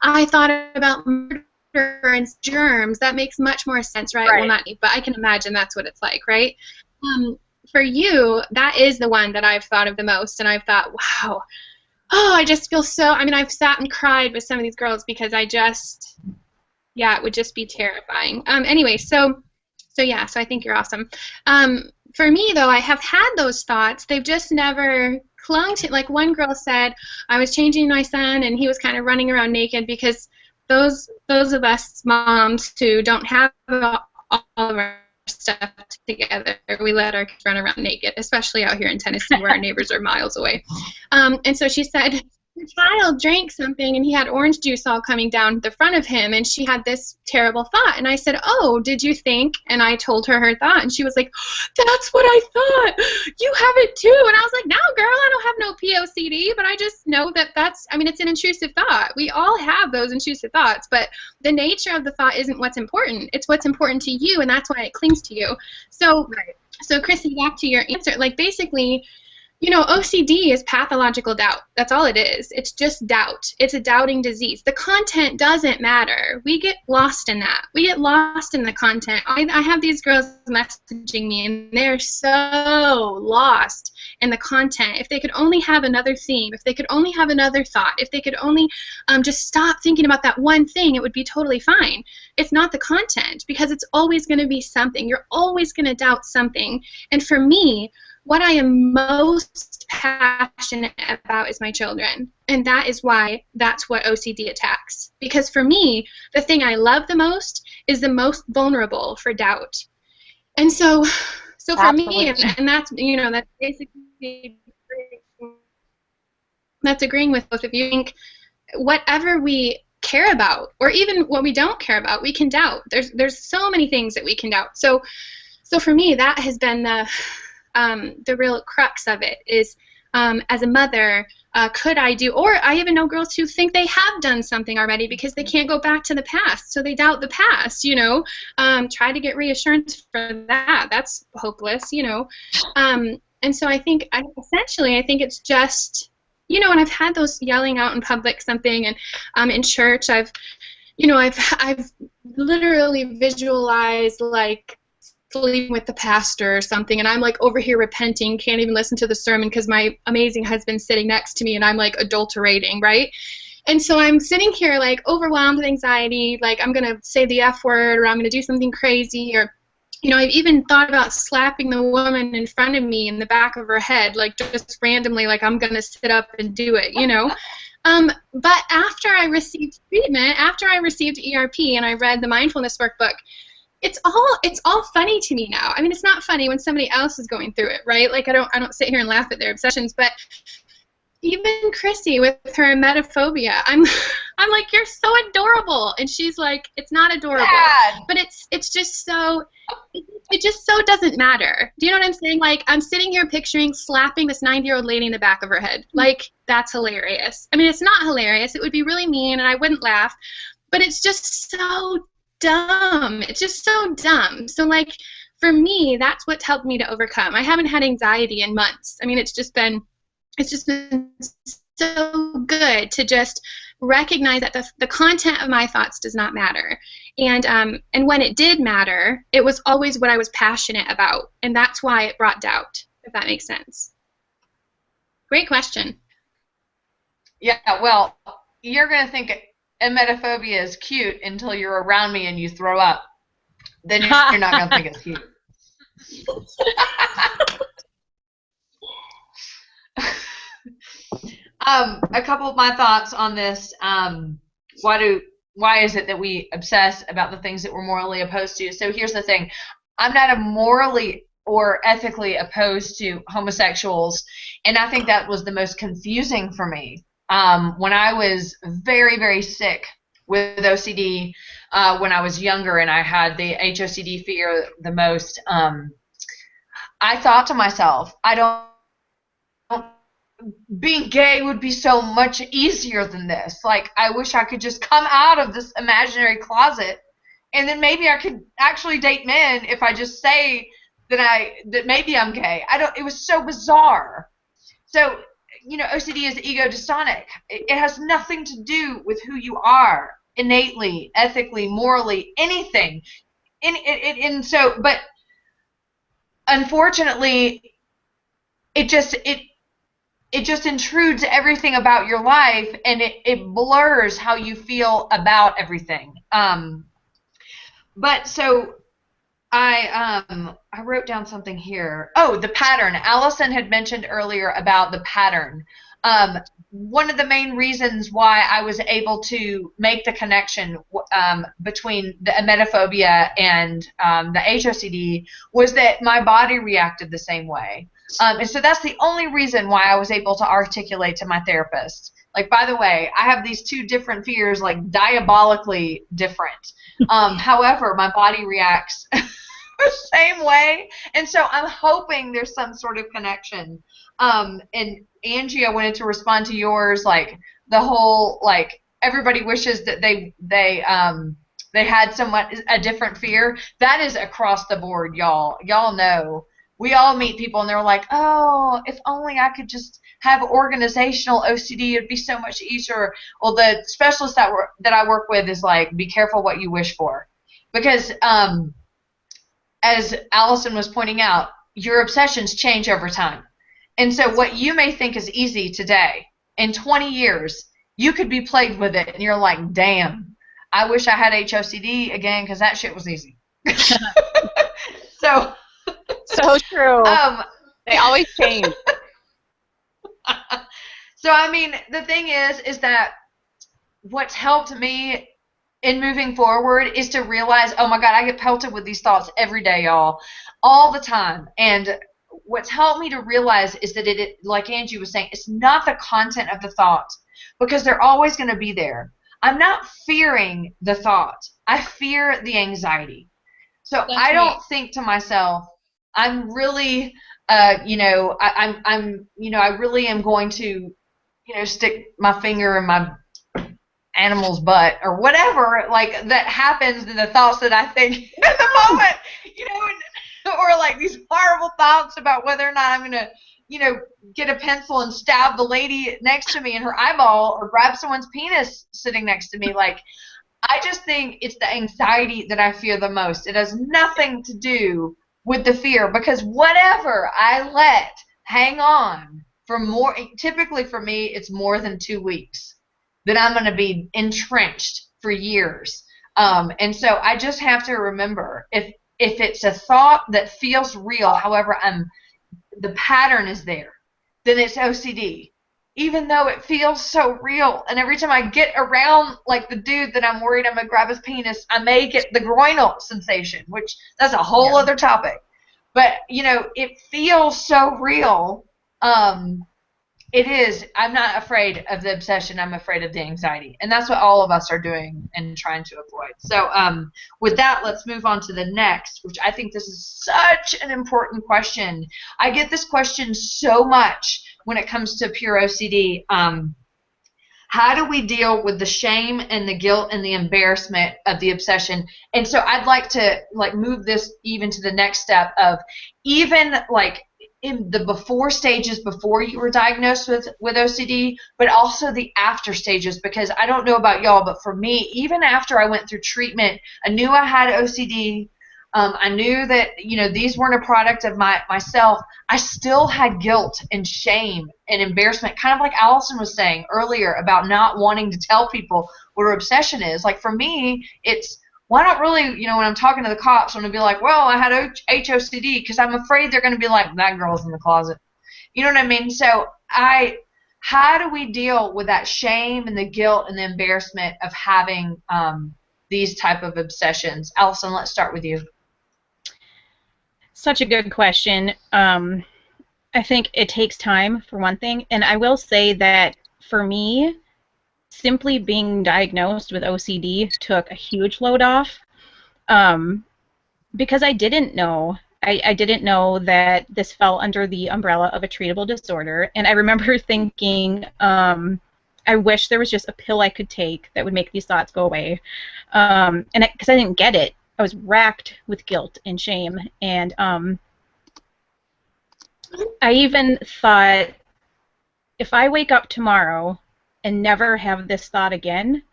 I thought about murder and germs. That makes much more sense, right? Well, not me, but I can imagine that's what it's like, right? For you, that is the one that I've thought of the most, and I've thought, wow, I just feel so, I've sat and cried with some of these girls because it would just be terrifying. Anyway, so I think you're awesome. For me, though, I have had those thoughts. They've just never clung to, like one girl said, I was changing my son and he was kind of running around naked, because those of us moms who don't have all of our stuff together, we let our kids run around naked, especially out here in Tennessee where our neighbors are miles away. And so she said, the child drank something and he had orange juice all coming down the front of him, and she had this terrible thought. And I said, oh, did you think? And I told her thought, and she was like, that's what I thought. You have it too. And I was like, no, girl, I don't have no POCD, but I just know that it's an intrusive thought. We all have those intrusive thoughts, but the nature of the thought isn't what's important. It's what's important to you, and that's why it clings to you. So Chrissy, back to your answer, like basically, OCD is pathological doubt. That's all it is. It's just doubt. It's a doubting disease. The content doesn't matter. We get lost in that. We get lost in the content. I have these girls messaging me, and they're so lost in the content. If they could only have another theme, if they could only have another thought, if they could only just stop thinking about that one thing, it would be totally fine. It's not the content, because it's always going to be something. You're always going to doubt something. And for me, what I am most passionate about is my children, and that is why that's what OCD attacks. Because for me, the thing I love the most is the most vulnerable for doubt. And so for me, and that's, that's basically, that's agreeing with both of you. I think whatever we care about, or even what we don't care about, we can doubt. There's so many things that we can doubt. So for me, that has been the real crux of it is, as a mother, could I do, or I even know girls who think they have done something already because they can't go back to the past, so they doubt the past, try to get reassurance for that. That's hopeless, and so I think, essentially, I think it's just, and I've had those yelling out in public something, and in church, I've literally visualized, like, sleeping with the pastor or something, and I'm like over here repenting, can't even listen to the sermon because my amazing husband's sitting next to me and I'm like adulterating, right? And so I'm sitting here like overwhelmed with anxiety, like I'm going to say the F word or I'm going to do something crazy, or, you know, I've even thought about slapping the woman in front of me in the back of her head, like just randomly, like I'm going to sit up and do it, you know. But after I received treatment, after I received ERP and I read the mindfulness workbook, it's all funny to me now. I mean, it's not funny when somebody else is going through it, right? Like I don't sit here and laugh at their obsessions, but even Chrissie with her emetophobia, I'm like, you're so adorable, and she's like, it's not adorable, but it's just so, it just so doesn't matter. Do you know what I'm saying? Like, I'm sitting here picturing slapping this 90-year-old lady in the back of her head. Like, that's hilarious. I mean, it's not hilarious. It would be really mean, and I wouldn't laugh, but it's just so dumb. It's just so dumb. So, like, for me, that's what's helped me to overcome. I haven't had anxiety in months. I mean, it's just been so good to just recognize that the content of my thoughts does not matter. And when it did matter, it was always what I was passionate about, and that's why it brought doubt, if that makes sense. Great question. Yeah, well, you're going to think emetophobia is cute until you're around me and you throw up. Then you're not going to think it's cute. A couple of my thoughts on this. Why is it that we obsess about the things that we're morally opposed to? So here's the thing. I'm not morally or ethically opposed to homosexuals, and I think that was the most confusing for me. When I was very, very sick with OCD when I was younger and I had the HOCD fear the most, I thought to myself, being gay would be so much easier than this. Like, I wish I could just come out of this imaginary closet, and then maybe I could actually date men if I just say that maybe I'm gay. It was so bizarre. So, you know, OCD is ego dystonic. It has nothing to do with who you are innately, ethically, morally, anything. And so, but unfortunately, it just intrudes everything about your life, and it blurs how you feel about everything. But so I wrote down something here. Oh, the pattern. Allison had mentioned earlier about the pattern. One of the main reasons why I was able to make the connection between the emetophobia and the HOCD was that my body reacted the same way. And so that's the only reason why I was able to articulate to my therapist, like, by the way, I have these two different fears, like diabolically different. However, my body reacts the same way. And so I'm hoping there's some sort of connection. And Angie, I wanted to respond to yours, like the whole, like, everybody wishes that they had somewhat a different fear. That is across the board, y'all. Y'all know. We all meet people and they're like, oh, if only I could just have organizational OCD, it'd be so much easier. Well, the specialist that I work with is like, be careful what you wish for. Because as Allison was pointing out, your obsessions change over time. And so what you may think is easy today, in 20 years, you could be plagued with it and you're like, damn, I wish I had HOCD again because that shit was easy. So true. They always change. So, I mean, the thing is that what's helped me in moving forward is to realize, oh my God, I get pelted with these thoughts every day, y'all, all the time. And what's helped me to realize is that it, like Angie was saying, it's not the content of the thought, because they're always going to be there. I'm not fearing the thought. I fear the anxiety. So that's I don't think to myself, I'm really, I really am going to, stick my finger in my animal's butt or whatever, like that happens in the thoughts that I think in the moment, or like these horrible thoughts about whether or not I'm going to, get a pencil and stab the lady next to me in her eyeball or grab someone's penis sitting next to me. Like, I just think it's the anxiety that I fear the most. It has nothing to do with the fear, because whatever I let hang on for more, typically for me, it's more than 2 weeks, then I'm going to be entrenched for years. And so I just have to remember, if it's a thought that feels real, however, the pattern is there, then it's OCD. Even though it feels so real, and every time I get around like the dude that I'm worried I'm gonna grab his penis, I may get the groinal sensation, which that's a whole other topic. But it feels so real. It is. I'm not afraid of the obsession. I'm afraid of the anxiety, and that's what all of us are doing and trying to avoid. So, with that, let's move on to the next, which I think this is such an important question. I get this question so much when it comes to pure OCD. How do we deal with the shame and the guilt and the embarrassment of the obsession? And so I'd like to move this even to the next step of even in the before stages before you were diagnosed with OCD, but also the after stages, because I don't know about y'all, but for me, even after I went through treatment, I knew I had OCD. I knew that these weren't a product of myself. I still had guilt and shame and embarrassment, kind of like Allison was saying earlier about not wanting to tell people what her obsession is. Like for me, it's, well, I don't really, when I'm talking to the cops, I'm going to be like, well, I had HOCD, because I'm afraid they're going to be like, that girl's in the closet. You know what I mean? So how do we deal with that shame and the guilt and the embarrassment of having these type of obsessions? Allison, let's start with you. Such a good question. I think it takes time, for one thing, and I will say that for me, simply being diagnosed with OCD took a huge load off, because I didn't know. I didn't know that this fell under the umbrella of a treatable disorder, and I remember thinking, I wish there was just a pill I could take that would make these thoughts go away, and because I didn't get it. I was racked with guilt and shame, and I even thought, if I wake up tomorrow and never have this thought again,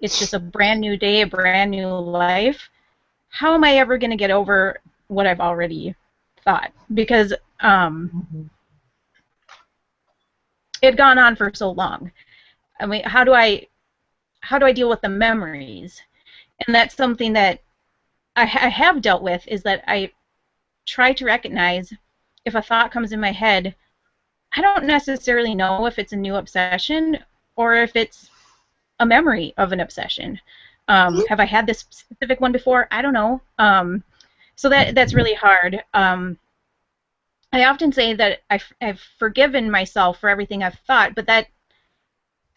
it's just a brand new day, a brand new life, how am I ever going to get over what I've already thought? Because it had gone on for so long. I mean, how do I deal with the memories? And that's something that I have dealt with, is that I try to recognize if a thought comes in my head, I don't necessarily know if it's a new obsession or if it's a memory of an obsession. Have I had this specific one before? I don't know. So that's really hard. I often say that I've forgiven myself for everything I've thought, but that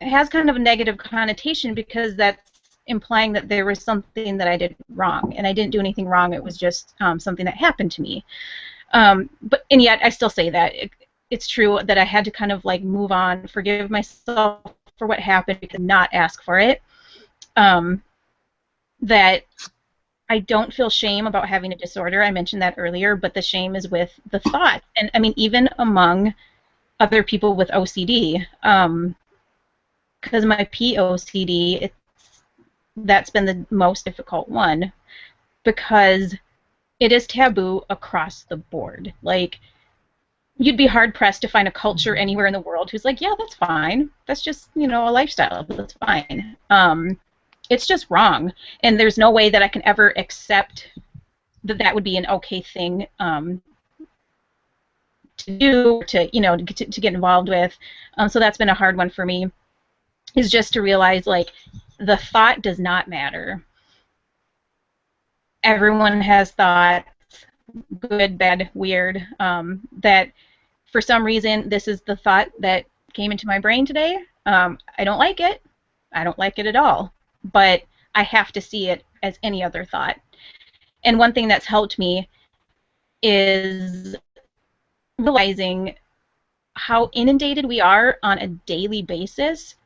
has kind of a negative connotation, because that's implying that there was something that I did wrong, and I didn't do anything wrong. It was just something that happened to me. And yet I still say that it's true that I had to kind of move on, forgive myself for what happened, because not ask for it. That I don't feel shame about having a disorder. I mentioned that earlier, but the shame is with the thought, and I mean even among other people with OCD, because my POCD, that's been the most difficult one, because it is taboo across the board. Like, you'd be hard-pressed to find a culture anywhere in the world who's like, yeah, that's fine. That's just, a lifestyle. That's fine. It's just wrong. And there's no way that I can ever accept that that would be an okay thing to do, to get involved with. So that's been a hard one for me, is just to realize, the thought does not matter. Everyone has thoughts, good, bad, weird, that for some reason this is the thought that came into my brain today. I don't like it. I don't like it at all. But I have to see it as any other thought. And one thing that's helped me is realizing how inundated we are on a daily basis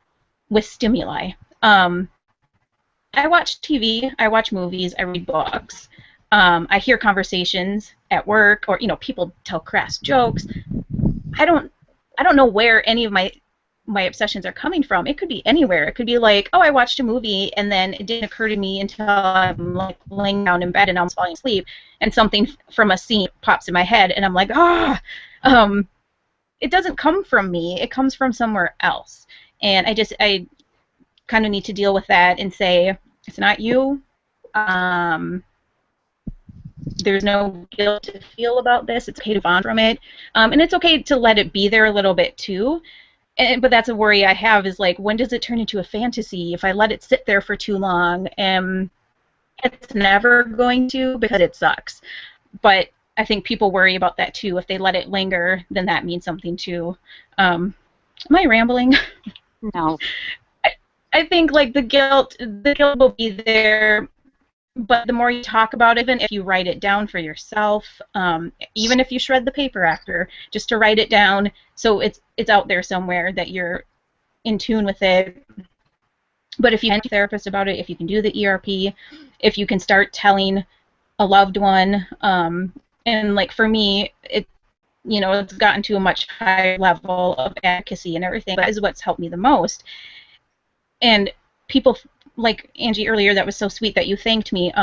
with stimuli. I watch TV, I watch movies, I read books, I hear conversations at work, or people tell crass jokes. I don't know where any of my my obsessions are coming from. It could be anywhere. It could be like, oh, I watched a movie and then it didn't occur to me until I'm like laying down in bed and I'm falling asleep and something from a scene pops in my head and I'm like, it doesn't come from me. It comes from somewhere else. And I kind of need to deal with that and say, it's not you. There's no guilt to feel about this. It's okay to bond from it. And it's okay to let it be there a little bit too. But that's a worry I have is like, when does it turn into a fantasy if I let it sit there for too long? It's never going to, because it sucks. But I think people worry about that too. If they let it linger, then that means something too. Am I rambling? No. I think like the guilt will be there, but the more you talk about it, even if you write it down for yourself, even if you shred the paper after, just to write it down so it's out there somewhere that you're in tune with it. But if you can talk to a therapist about it, if you can do the ERP, if you can start telling a loved one, and like for me, it's gotten to a much higher level of advocacy and everything. That is what's helped me the most. And people, like Angie earlier, that was so sweet that you thanked me.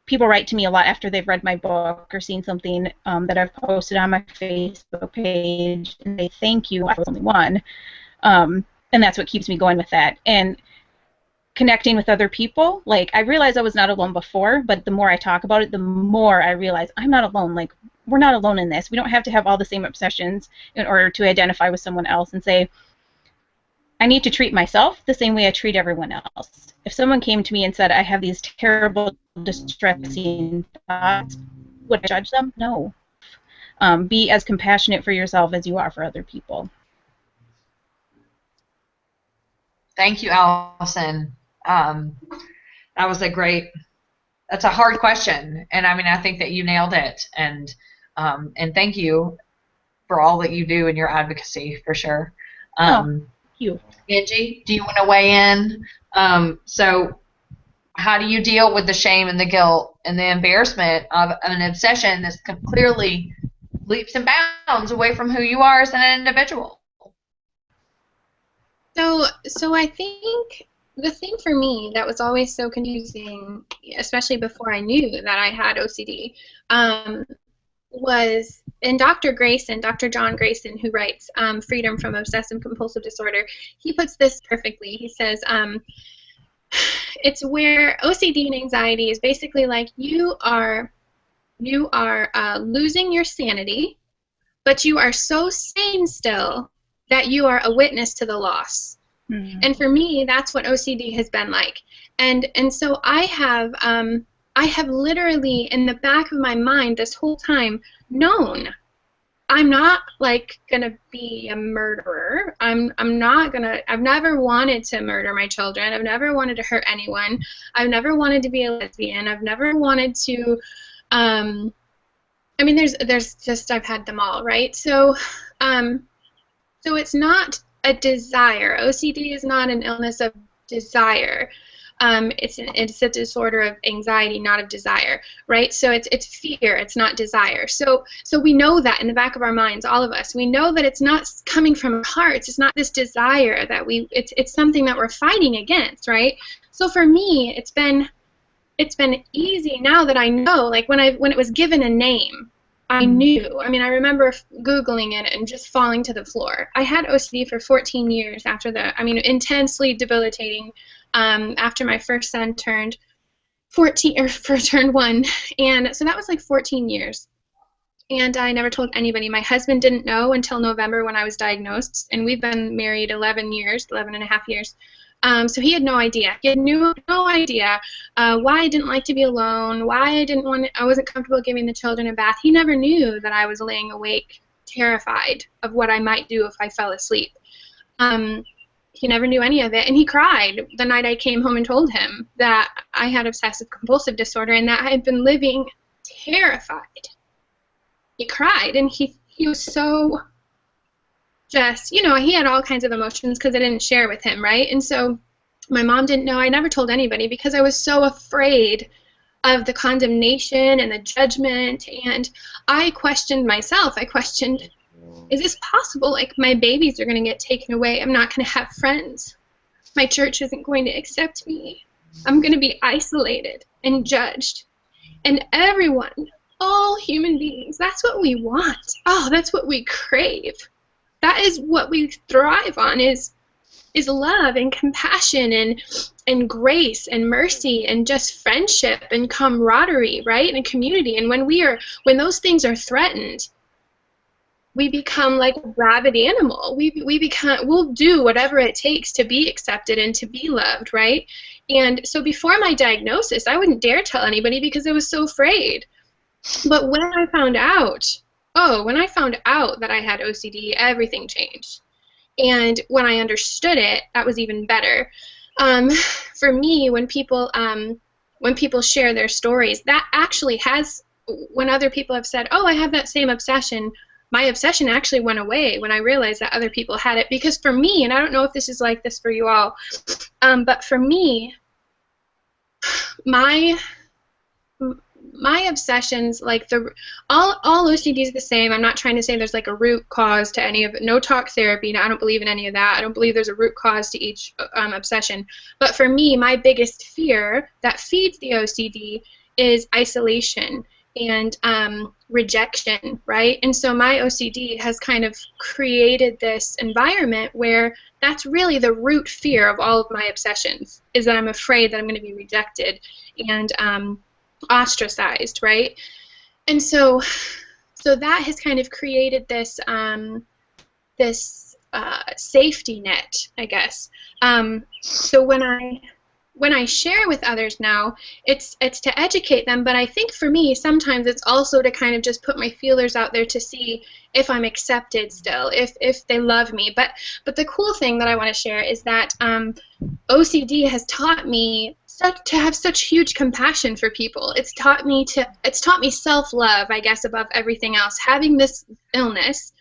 People write to me a lot after they've read my book or seen something that I've posted on my Facebook page, and they thank you. I was only one. And that's what keeps me going with that. And connecting with other people, like I realized I was not alone before, but the more I talk about it, the more I realize I'm not alone. Like, we're not alone in this. We don't have to have all the same obsessions in order to identify with someone else and say, I need to treat myself the same way I treat everyone else. If someone came to me and said, I have these terrible, distressing thoughts, would I judge them? No. Be as compassionate for yourself as you are for other people. Thank you, Allison. That's a hard question. And I mean, I think that you nailed it. And thank you for all that you do in your advocacy, for sure. You. Angie, do you want to weigh in? So how do you deal with the shame and the guilt and the embarrassment of an obsession that's clearly leaps and bounds away from who you are as an individual? So I think the thing for me that was always so confusing, especially before I knew that I had OCD, was in Dr. John Grayson, who writes Freedom from Obsessive Compulsive Disorder, he puts this perfectly. He says, it's where OCD and anxiety is basically like you are losing your sanity, but you are so sane still that you are a witness to the loss. Mm-hmm. And for me, that's what OCD has been like. And so I have literally in the back of my mind this whole time known I'm not like gonna be a murderer. I've never wanted to murder my children. I've never wanted to hurt anyone. I've never wanted to be a lesbian. I've never wanted to I mean there's just I've had them all, right? So so it's not a desire. OCD is not an illness of desire. It's a disorder of anxiety, not of desire, right? So it's fear, it's not desire. So we know that in the back of our minds, all of us. We know that it's not coming from our hearts. It's not this desire that it's something that we're fighting against, right? So for me, it's been easy now that I know, like when it was given a name, I knew. I mean, I remember Googling it and just falling to the floor. I had OCD for 14 years after intensely debilitating after my first son turned 1, and so that was like 14 years. And I never told anybody. My husband didn't know until November when I was diagnosed, and we've been married 11 and a half years. So he had no idea. He had no idea why I didn't like to be alone, why I wasn't comfortable giving the children a bath. He never knew that I was laying awake, terrified of what I might do if I fell asleep. He never knew any of it, and he cried the night I came home and told him that I had obsessive compulsive disorder and that I had been living terrified. He cried, and he was so just, he had all kinds of emotions because I didn't share with him, right? And so my mom didn't know. I never told anybody because I was so afraid of the condemnation and the judgment, and I questioned myself. I questioned, is this possible? Like, my babies are going to get taken away. I'm not going to have friends. My church isn't going to accept me. I'm going to be isolated and judged. And everyone, all human beings, that's what we want. Oh, that's what we crave. That is what we thrive on, is love and compassion and grace and mercy and just friendship and camaraderie, right? And community. And when those things are threatened, we become like a rabid animal. We'll do whatever it takes to be accepted and to be loved, right? And so before my diagnosis, I wouldn't dare tell anybody because I was so afraid. But when I found out that I had OCD, everything changed. And when I understood it, that was even better. For me, when people share their stories, that actually has, when other people have said, oh, I have that same obsession, my obsession actually went away when I realized that other people had it. Because for me, and I don't know if this is like this for you all, but for me, my obsessions, like all OCD is the same. I'm not trying to say there's like a root cause to any of it. No talk therapy. No, I don't believe in any of that. I don't believe there's a root cause to each obsession. But for me, my biggest fear that feeds the OCD is isolation and rejection, right? And so my OCD has kind of created this environment where that's really the root fear of all of my obsessions, is that I'm afraid that I'm going to be rejected and ostracized, right? And so that has kind of created this safety net, I guess. So when I share with others now, it's to educate them, but I think for me sometimes it's also to kind of just put my feelers out there to see if I'm accepted still, if they love me. But the cool thing that I want to share is that OCD has taught me to have such huge compassion for people. It's taught me self-love, I guess, above everything else. Having this illness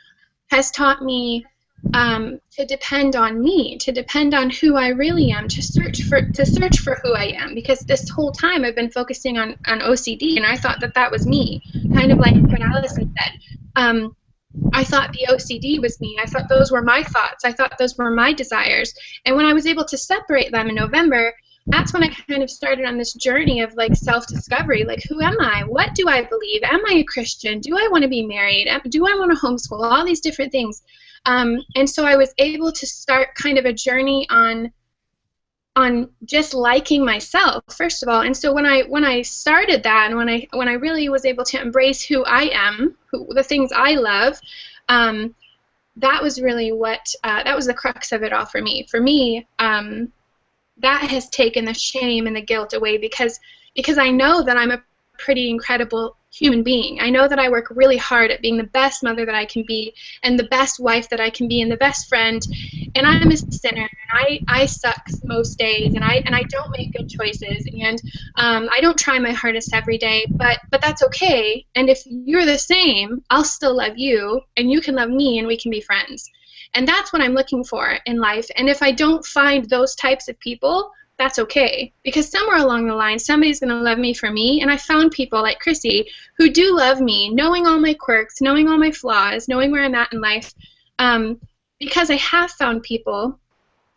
has taught me to depend on me, to depend on who I really am, to search for who I am. Because this whole time I've been focusing on OCD, and I thought that was me. Kind of like what Allison said. I thought the OCD was me. I thought those were my thoughts. I thought those were my desires. And when I was able to separate them in November, that's when I kind of started on this journey of like self-discovery. Like, who am I? What do I believe? Am I a Christian? Do I want to be married? Do I want to homeschool? All these different things. And so I was able to start kind of a journey on just liking myself, first of all. And so when I started that, and when I really was able to embrace who I am, the things I love, that was really that was the crux of it all for me. For me, that has taken the shame and the guilt away because I know that I'm a pretty incredible human being. I know that I work really hard at being the best mother that I can be, and the best wife that I can be, and the best friend. And I'm a sinner, and I suck most days, and I don't make good choices, and I don't try my hardest every day. But that's okay. And if you're the same, I'll still love you, and you can love me, and we can be friends. And that's what I'm looking for in life. And if I don't find those types of people, that's okay, because somewhere along the line somebody's going to love me for me. And I found people like Chrissy who do love me, knowing all my quirks, knowing all my flaws, knowing where I'm at in life, because I have found people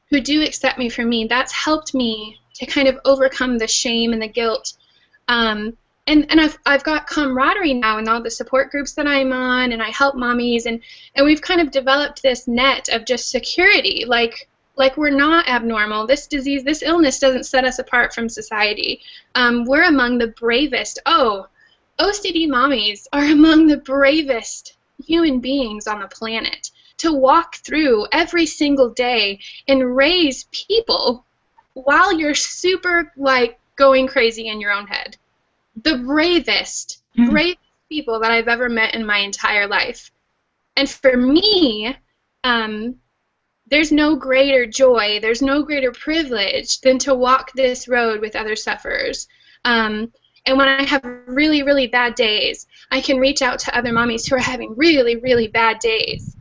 who do accept me for me. That's helped me to kind of overcome the shame and the guilt. And I've got camaraderie now in all the support groups that I'm on, and I help mommies, and we've kind of developed this net of just security, like we're not abnormal. This disease, this illness doesn't set us apart from society. We're among the bravest. OCD mommies are among the bravest human beings on the planet to walk through every single day and raise people while you're super, like, going crazy in your own head. The bravest people that I've ever met in my entire life. And for me, there's no greater joy, there's no greater privilege than to walk this road with other sufferers. And when I have really, really bad days, I can reach out to other mommies who are having really, really bad days.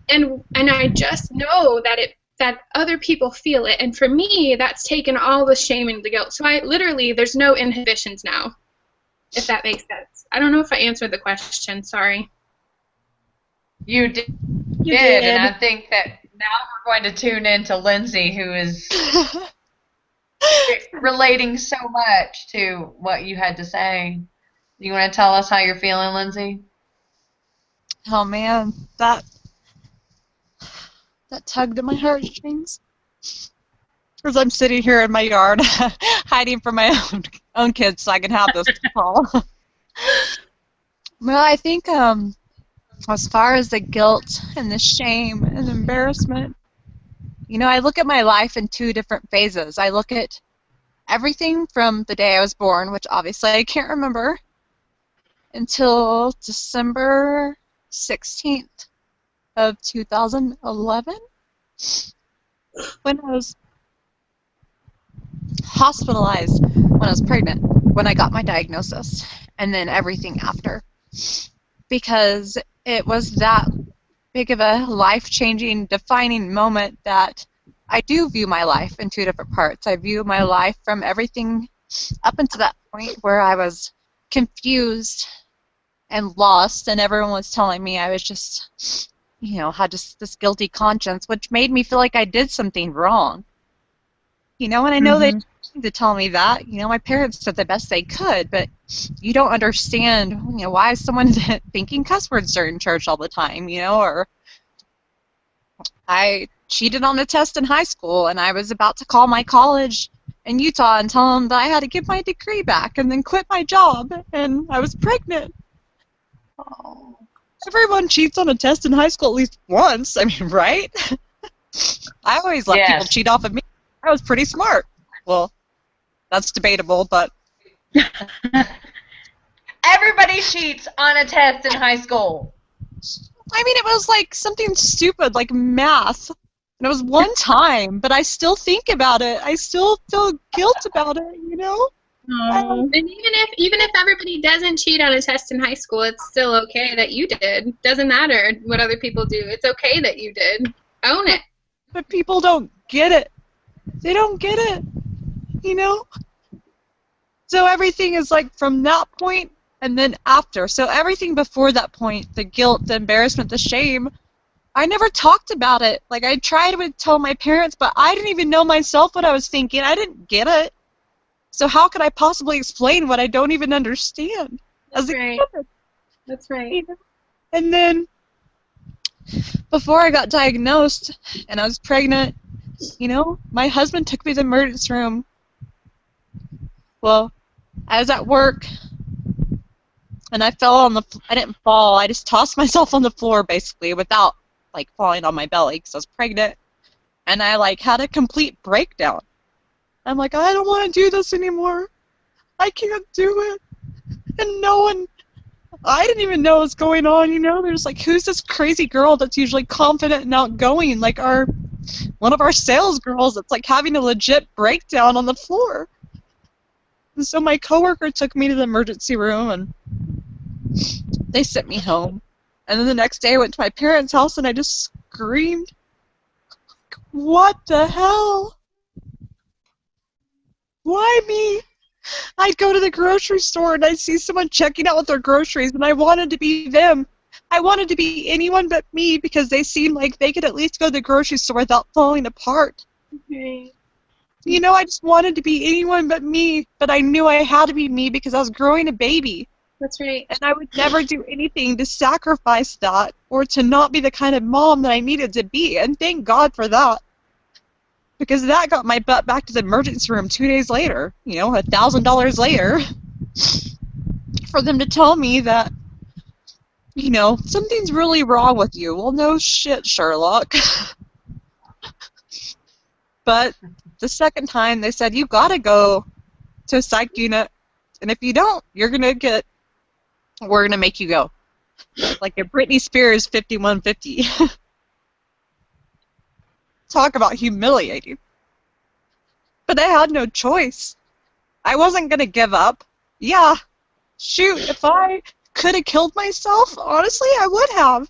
And I just know that other people feel it. And for me, that's taken all the shame and the guilt. So there's no inhibitions now, if that makes sense. I don't know if I answered the question, sorry. You did. You And I did. think that now we're going to tune in to Lindsay, who is relating so much to what you had to say. You want to tell us how you're feeling, Lindsay? Oh man, that tugged at my heartstrings. Because I'm sitting here in my yard, hiding from my own kids, so I can have this call. Well, I think as far as the guilt and the shame and embarrassment, you know, I look at my life in two different phases. I look at everything from the day I was born, which obviously I can't remember, until December 16th of 2011, when I was hospitalized when I was pregnant, when I got my diagnosis, and then everything after. Because it was that big of a life-changing, defining moment that I do view my life in two different parts. I view my life from everything up until that point where I was confused and lost, and everyone was telling me I was just, you know, had just this guilty conscience, which made me feel like I did something wrong. You know, and I know they didn't to tell me that. You know, my parents did the best they could, but you don't understand, you know, why is someone thinking cuss words during church all the time, you know, or I cheated on a test in high school, and I was about to call my college in Utah and tell them that I had to give my degree back and then quit my job, and I was pregnant. Oh. Everyone cheats on a test in high school at least once, I mean, right? I always let people cheat off of me. I was pretty smart. Well, that's debatable, but... Everybody cheats on a test in high school. I mean, it was like something stupid, like math. And it was one time, but I still think about it. I still feel guilt about it, you know? And even if everybody doesn't cheat on a test in high school, it's still okay that you did. Doesn't matter what other people do. It's okay that you did. Own it. But people don't get it. They don't get it, you know? So everything is like from that point and then after. So everything before that point, the guilt, the embarrassment, the shame, I never talked about it. Like, I tried to tell my parents, but I didn't even know myself what I was thinking. I didn't get it. So how could I possibly explain what I don't even understand? That's right. That's right. You know? And then before I got diagnosed and I was pregnant, you know, my husband took me to the emergency room. Well, I was at work, and I fell on the. I didn't fall. I just tossed myself on the floor basically without like falling on my belly because I was pregnant, and I like had a complete breakdown. I'm like, I don't want to do this anymore. I can't do it, and no one. I didn't even know what's going on. You know, there's like, who's this crazy girl that's usually confident and outgoing, like one of our sales girls that's like having a legit breakdown on the floor. And so my coworker took me to the emergency room and they sent me home. And then the next day I went to my parents' house and I just screamed, what the hell? Why me? I'd go to the grocery store and I'd see someone checking out with their groceries and I wanted to be them. I wanted to be anyone but me because they seemed like they could at least go to the grocery store without falling apart. Okay. You know, I just wanted to be anyone but me, but I knew I had to be me because I was growing a baby. That's right. And I would never do anything to sacrifice that or to not be the kind of mom that I needed to be. And thank God for that. Because that got my butt back to the emergency room 2 days later, you know, $1,000 later, for them to tell me that, you know, something's really wrong with you. Well, no shit, Sherlock. But the second time they said, you gotta go to a psych unit, and if you don't, we're gonna make you go. Like a Britney Spears 5150. Talk about humiliating. But I had no choice. I wasn't gonna give up. Yeah, shoot, if I could have killed myself, honestly, I would have.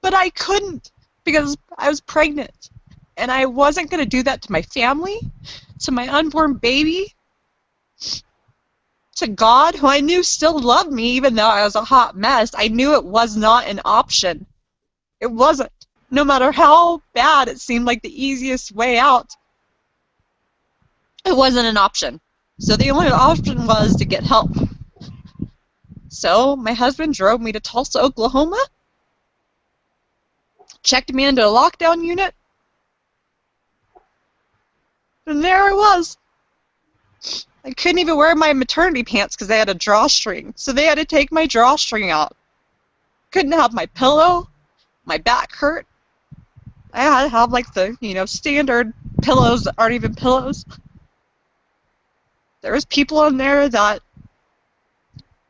But I couldn't because I was pregnant. And I wasn't going to do that to my family, to my unborn baby, to God, who I knew still loved me even though I was a hot mess. I knew it was not an option. It wasn't. No matter how bad it seemed like the easiest way out, it wasn't an option. So the only option was to get help. So my husband drove me to Tulsa, Oklahoma, checked me into a lockdown unit, and there I was. I couldn't even wear my maternity pants because they had a drawstring, so they had to take my drawstring out. Couldn't have my pillow. My back hurt. I had to have like the, standard pillows that aren't even pillows. There was people in there that,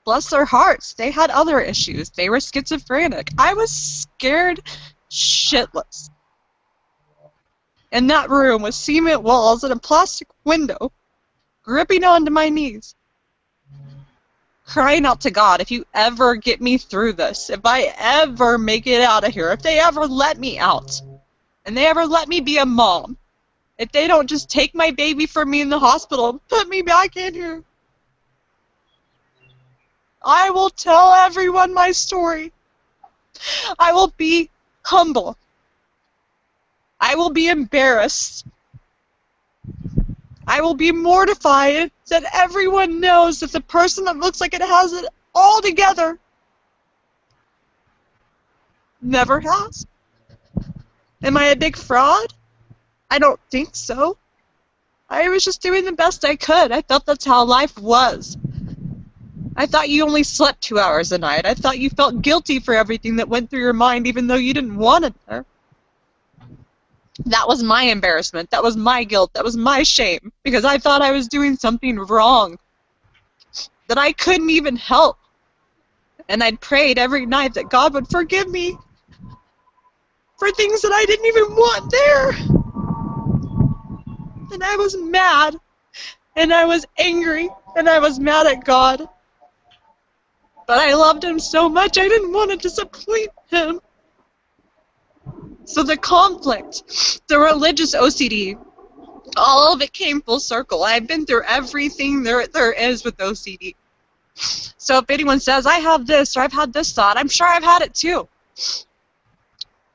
bless their hearts, they had other issues. They were schizophrenic. I was scared shitless. In that room with cement walls and a plastic window, gripping onto my knees, crying out to God, if you ever get me through this, if I ever make it out of here, if they ever let me out, and they ever let me be a mom, if they don't just take my baby from me in the hospital and put me back in here, I will tell everyone my story. I will be humble. I will be embarrassed. I will be mortified that everyone knows that the person that looks like it has it all together never has. Am I a big fraud? I don't think so. I was just doing the best I could. I thought that's how life was. I thought you only slept 2 hours a night. I thought you felt guilty for everything that went through your mind even though you didn't want it there. That was my embarrassment. That was my guilt. That was my shame. Because I thought I was doing something wrong that I couldn't even help. And I'd prayed every night that God would forgive me for things that I didn't even want there. And I was mad. And I was angry. And I was mad at God. But I loved him so much I didn't want to disappoint him. So the conflict, the religious OCD, all of it came full circle. I've been through everything there is with OCD. So if anyone says, I have this or I've had this thought, I'm sure I've had it too.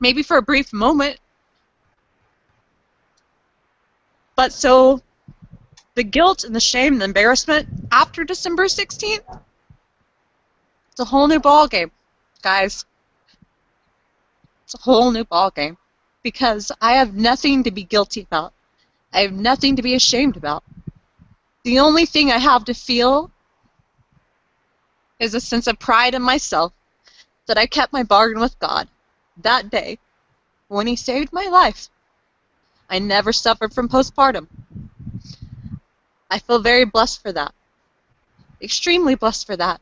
Maybe for a brief moment. But so the guilt and the shame and the embarrassment after December 16th, it's a whole new ballgame, guys. It's a whole new ballgame because I have nothing to be guilty about. I have nothing to be ashamed about. The only thing I have to feel is a sense of pride in myself that I kept my bargain with God that day when He saved my life. I never suffered from postpartum. I feel very blessed for that. Extremely blessed for that.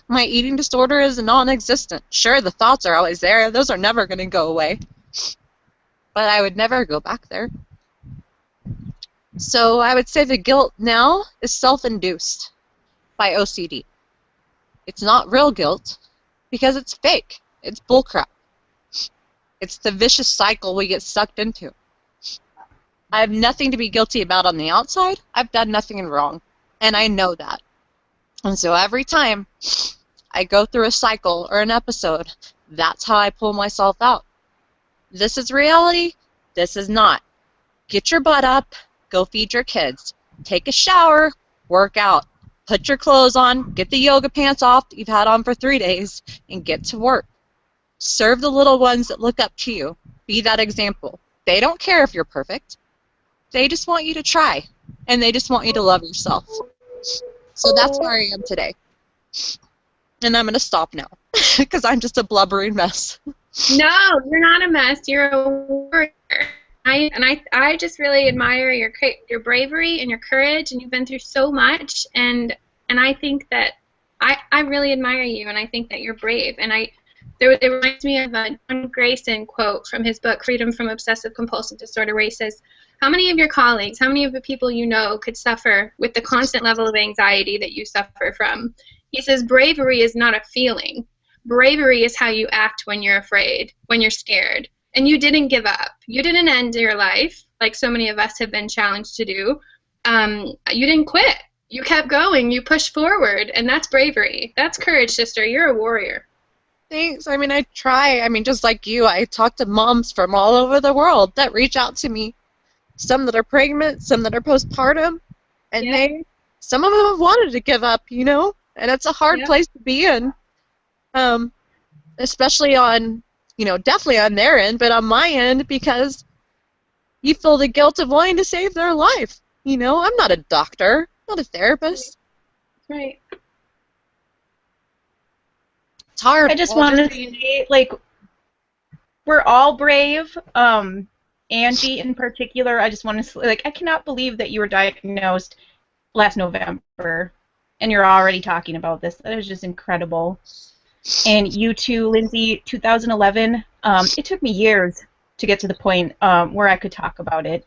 My eating disorder is non-existent. Sure, the thoughts are always there. Those are never going to go away. But I would never go back there. So I would say the guilt now is self-induced by OCD. It's not real guilt because it's fake. It's bullcrap. It's the vicious cycle we get sucked into. I have nothing to be guilty about on the outside. I've done nothing wrong. And I know that. And so every time I go through a cycle or an episode, that's how I pull myself out. This is reality. This is not. Get your butt up. Go feed your kids. Take a shower. Work out. Put your clothes on. Get the yoga pants off that you've had on for 3 days and get to work. Serve the little ones that look up to you. Be that example. They don't care if you're perfect. They just want you to try. And they just want you to love yourself. So that's where I am today. And I'm going to stop now because I'm just a blubbering mess. No, you're not a mess. You're a warrior. I just really admire your bravery and your courage, and you've been through so much. And I think that I really admire you, and I think that you're brave. And it reminds me of a John Grayson quote from his book, Freedom from Obsessive Compulsive Disorder, where he says, how many of your colleagues, how many of the people you know could suffer with the constant level of anxiety that you suffer from? He says, bravery is not a feeling. Bravery is how you act when you're afraid, when you're scared. And you didn't give up. You didn't end your life, like so many of us have been challenged to do. You didn't quit. You kept going. You pushed forward. And that's bravery. That's courage, sister. You're a warrior. Thanks. I mean, I try. I mean, just like you, I talk to moms from all over the world that reach out to me. Some that are pregnant, some that are postpartum, and some of them have wanted to give up, you know? And it's a hard place to be in, especially on, you know, definitely on their end, but on my end, because you feel the guilt of wanting to save their life. You know, I'm not a doctor, not a therapist. Right. It's hard. I just want to say, like, we're all brave. Angie in particular, I just want to, like, I cannot believe that you were diagnosed last November and you're already talking about this. That is just incredible. And you too, Lindsay, 2011, it took me years to get to the point where I could talk about it.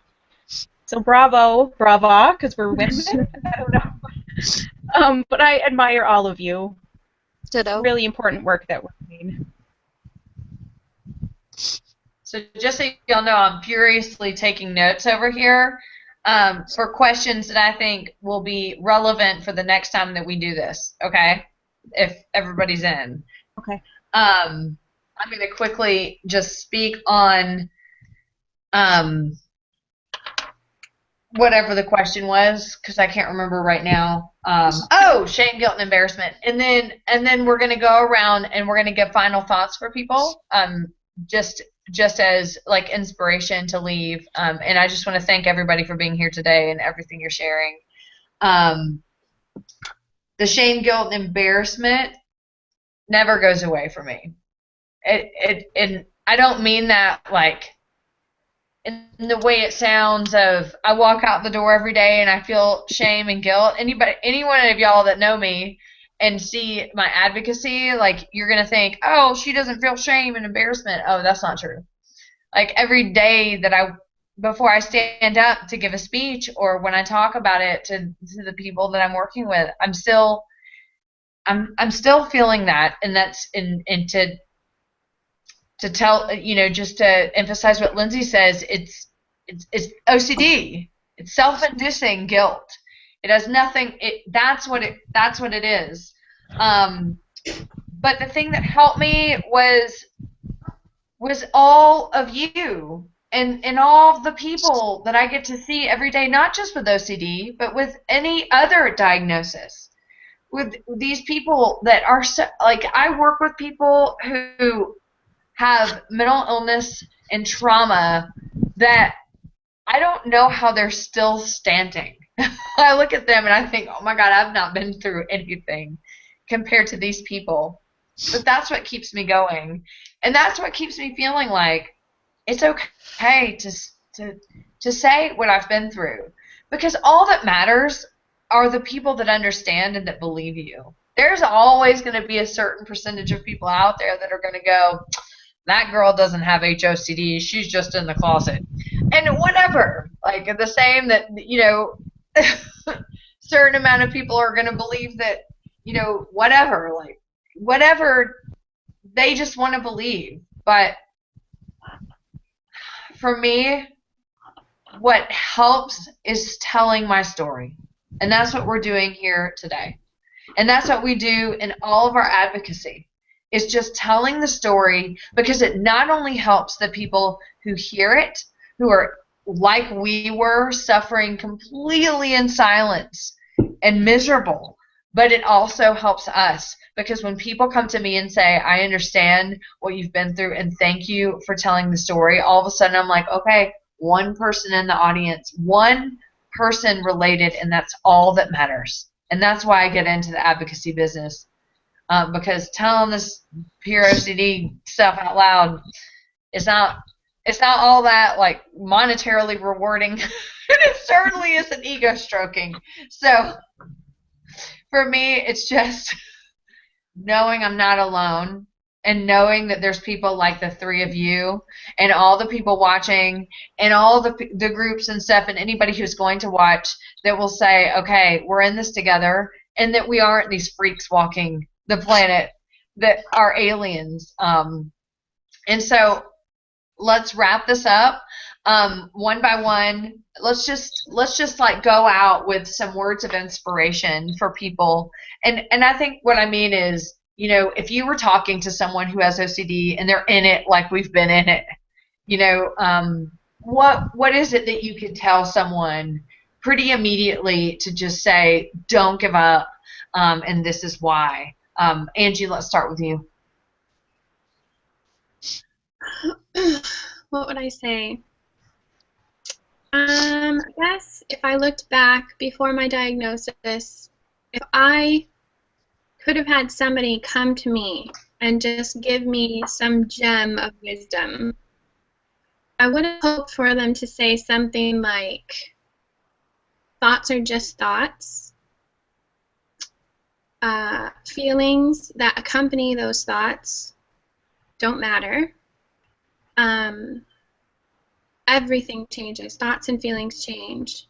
So bravo, because we're women. I don't know. But I admire all of you. Ditto. Really important work that we're doing. So just so y'all know, I'm furiously taking notes over here for questions that I think will be relevant for the next time that we do this, okay? If everybody's in. Okay. I'm going to quickly just speak on whatever the question was, because I can't remember right now. Shame, guilt, and embarrassment. And then we're going to go around and we're going to give final thoughts for people, just as like inspiration to leave. And I just want to thank everybody for being here today and everything you're sharing. The shame, guilt, and embarrassment never goes away for me. And I don't mean that like in the way it sounds of I walk out the door every day and I feel shame and guilt. Any one of y'all that know me and see my advocacy, like you're going to think, oh, she doesn't feel shame and embarrassment. Oh, that's not true. Like every day that before I stand up to give a speech or when I talk about it to the people that I'm working with, I'm still feeling that. And that's to tell, you know, just to emphasize what Lindsay says, it's OCD. It's self-inducing guilt. It has nothing. That's what it is. But the thing that helped me was all of you and all of the people that I get to see every day, not just with OCD, but with any other diagnosis. With these people that are so, like, I work with people who have mental illness and trauma that I don't know how they're still standing. I look at them and I think, oh my God, I've not been through anything compared to these people. But that's what keeps me going. And that's what keeps me feeling like it's okay to say what I've been through. Because all that matters are the people that understand and that believe you. There's always going to be a certain percentage of people out there that are going to go, that girl doesn't have HOCD, she's just in the closet. And whatever. Like the same that, you know, certain amount of people are going to believe that, you know, whatever. Like, whatever they just want to believe. But for me, what helps is telling my story. And that's what we're doing here today. And that's what we do in all of our advocacy. It's just telling the story, because it not only helps the people who hear it, who are like we were, suffering completely in silence and miserable, but it also helps us, because when people come to me and say, I understand what you've been through and thank you for telling the story, all of a sudden I'm like, okay, one person in the audience, one person related, and that's all that matters. And that's why I get into the advocacy business. Because telling this pure OCD stuff out loud, it's not all that like monetarily rewarding, and it certainly isn't ego stroking. So for me, it's just knowing I'm not alone, and knowing that there's people like the three of you and all the people watching and all the groups and stuff, and anybody who's going to watch that will say, okay, we're in this together, and that we aren't these freaks walking the planet that are aliens. And so let's wrap this up one by one. Let's just like go out with some words of inspiration for people. And I think what I mean is you know, if you were talking to someone who has OCD and they're in it like we've been in it, you know, what is it that you could tell someone pretty immediately to just say, don't give up, and this is why? Angie, let's start with you. What would I say? I guess if I looked back before my diagnosis, if I could have had somebody come to me and just give me some gem of wisdom, I would have hoped for them to say something like, thoughts are just thoughts. Feelings that accompany those thoughts don't matter. Everything changes. Thoughts and feelings change.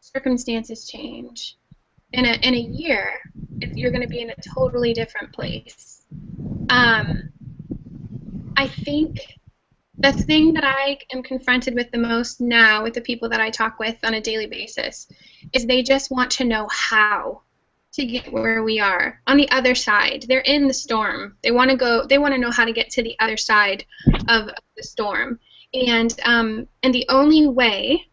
Circumstances change. In a year, you're going to be in a totally different place. I think the thing that I am confronted with the most now with the people that I talk with on a daily basis is they just want to know how to get where we are on the other side. They're in the storm. They want to know how to get to the other side of the storm. And the only way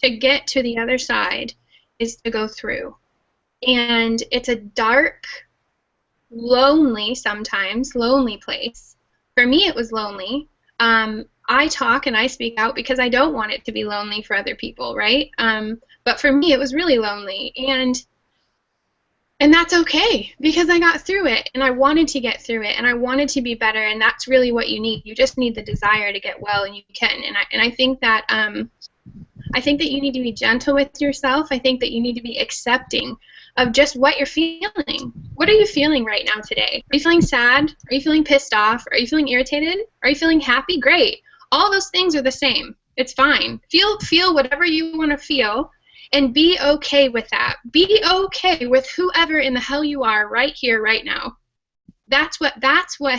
to get to the other side is to go through. And it's a dark, lonely, sometimes lonely place. For me, it was lonely. I talk and I speak out because I don't want it to be lonely for other people, right? But for me, it was really lonely. And that's okay, because I got through it, and I wanted to get through it, and I wanted to be better, and that's really what you need. You just need the desire to get well, and you can. And I think that you need to be gentle with yourself. I think that you need to be accepting of just what you're feeling. What are you feeling right now today? Are you feeling sad? Are you feeling pissed off? Are you feeling irritated? Are you feeling happy? Great. All those things are the same. It's fine. Feel whatever you want to feel. And be okay with that. Be okay with whoever in the hell you are right here, right now. That's what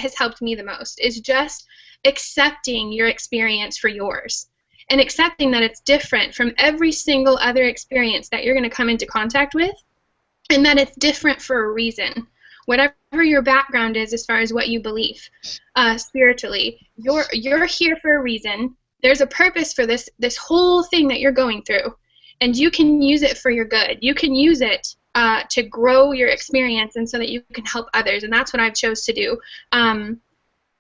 has helped me the most, is just accepting your experience for yours. And accepting that it's different from every single other experience that you're going to come into contact with, and that it's different for a reason. Whatever your background is as far as what you believe spiritually, you're here for a reason. There's a purpose for this whole thing that you're going through. And you can use it for your good. You can use it to grow your experience and so that you can help others. And that's what I've chose to do. And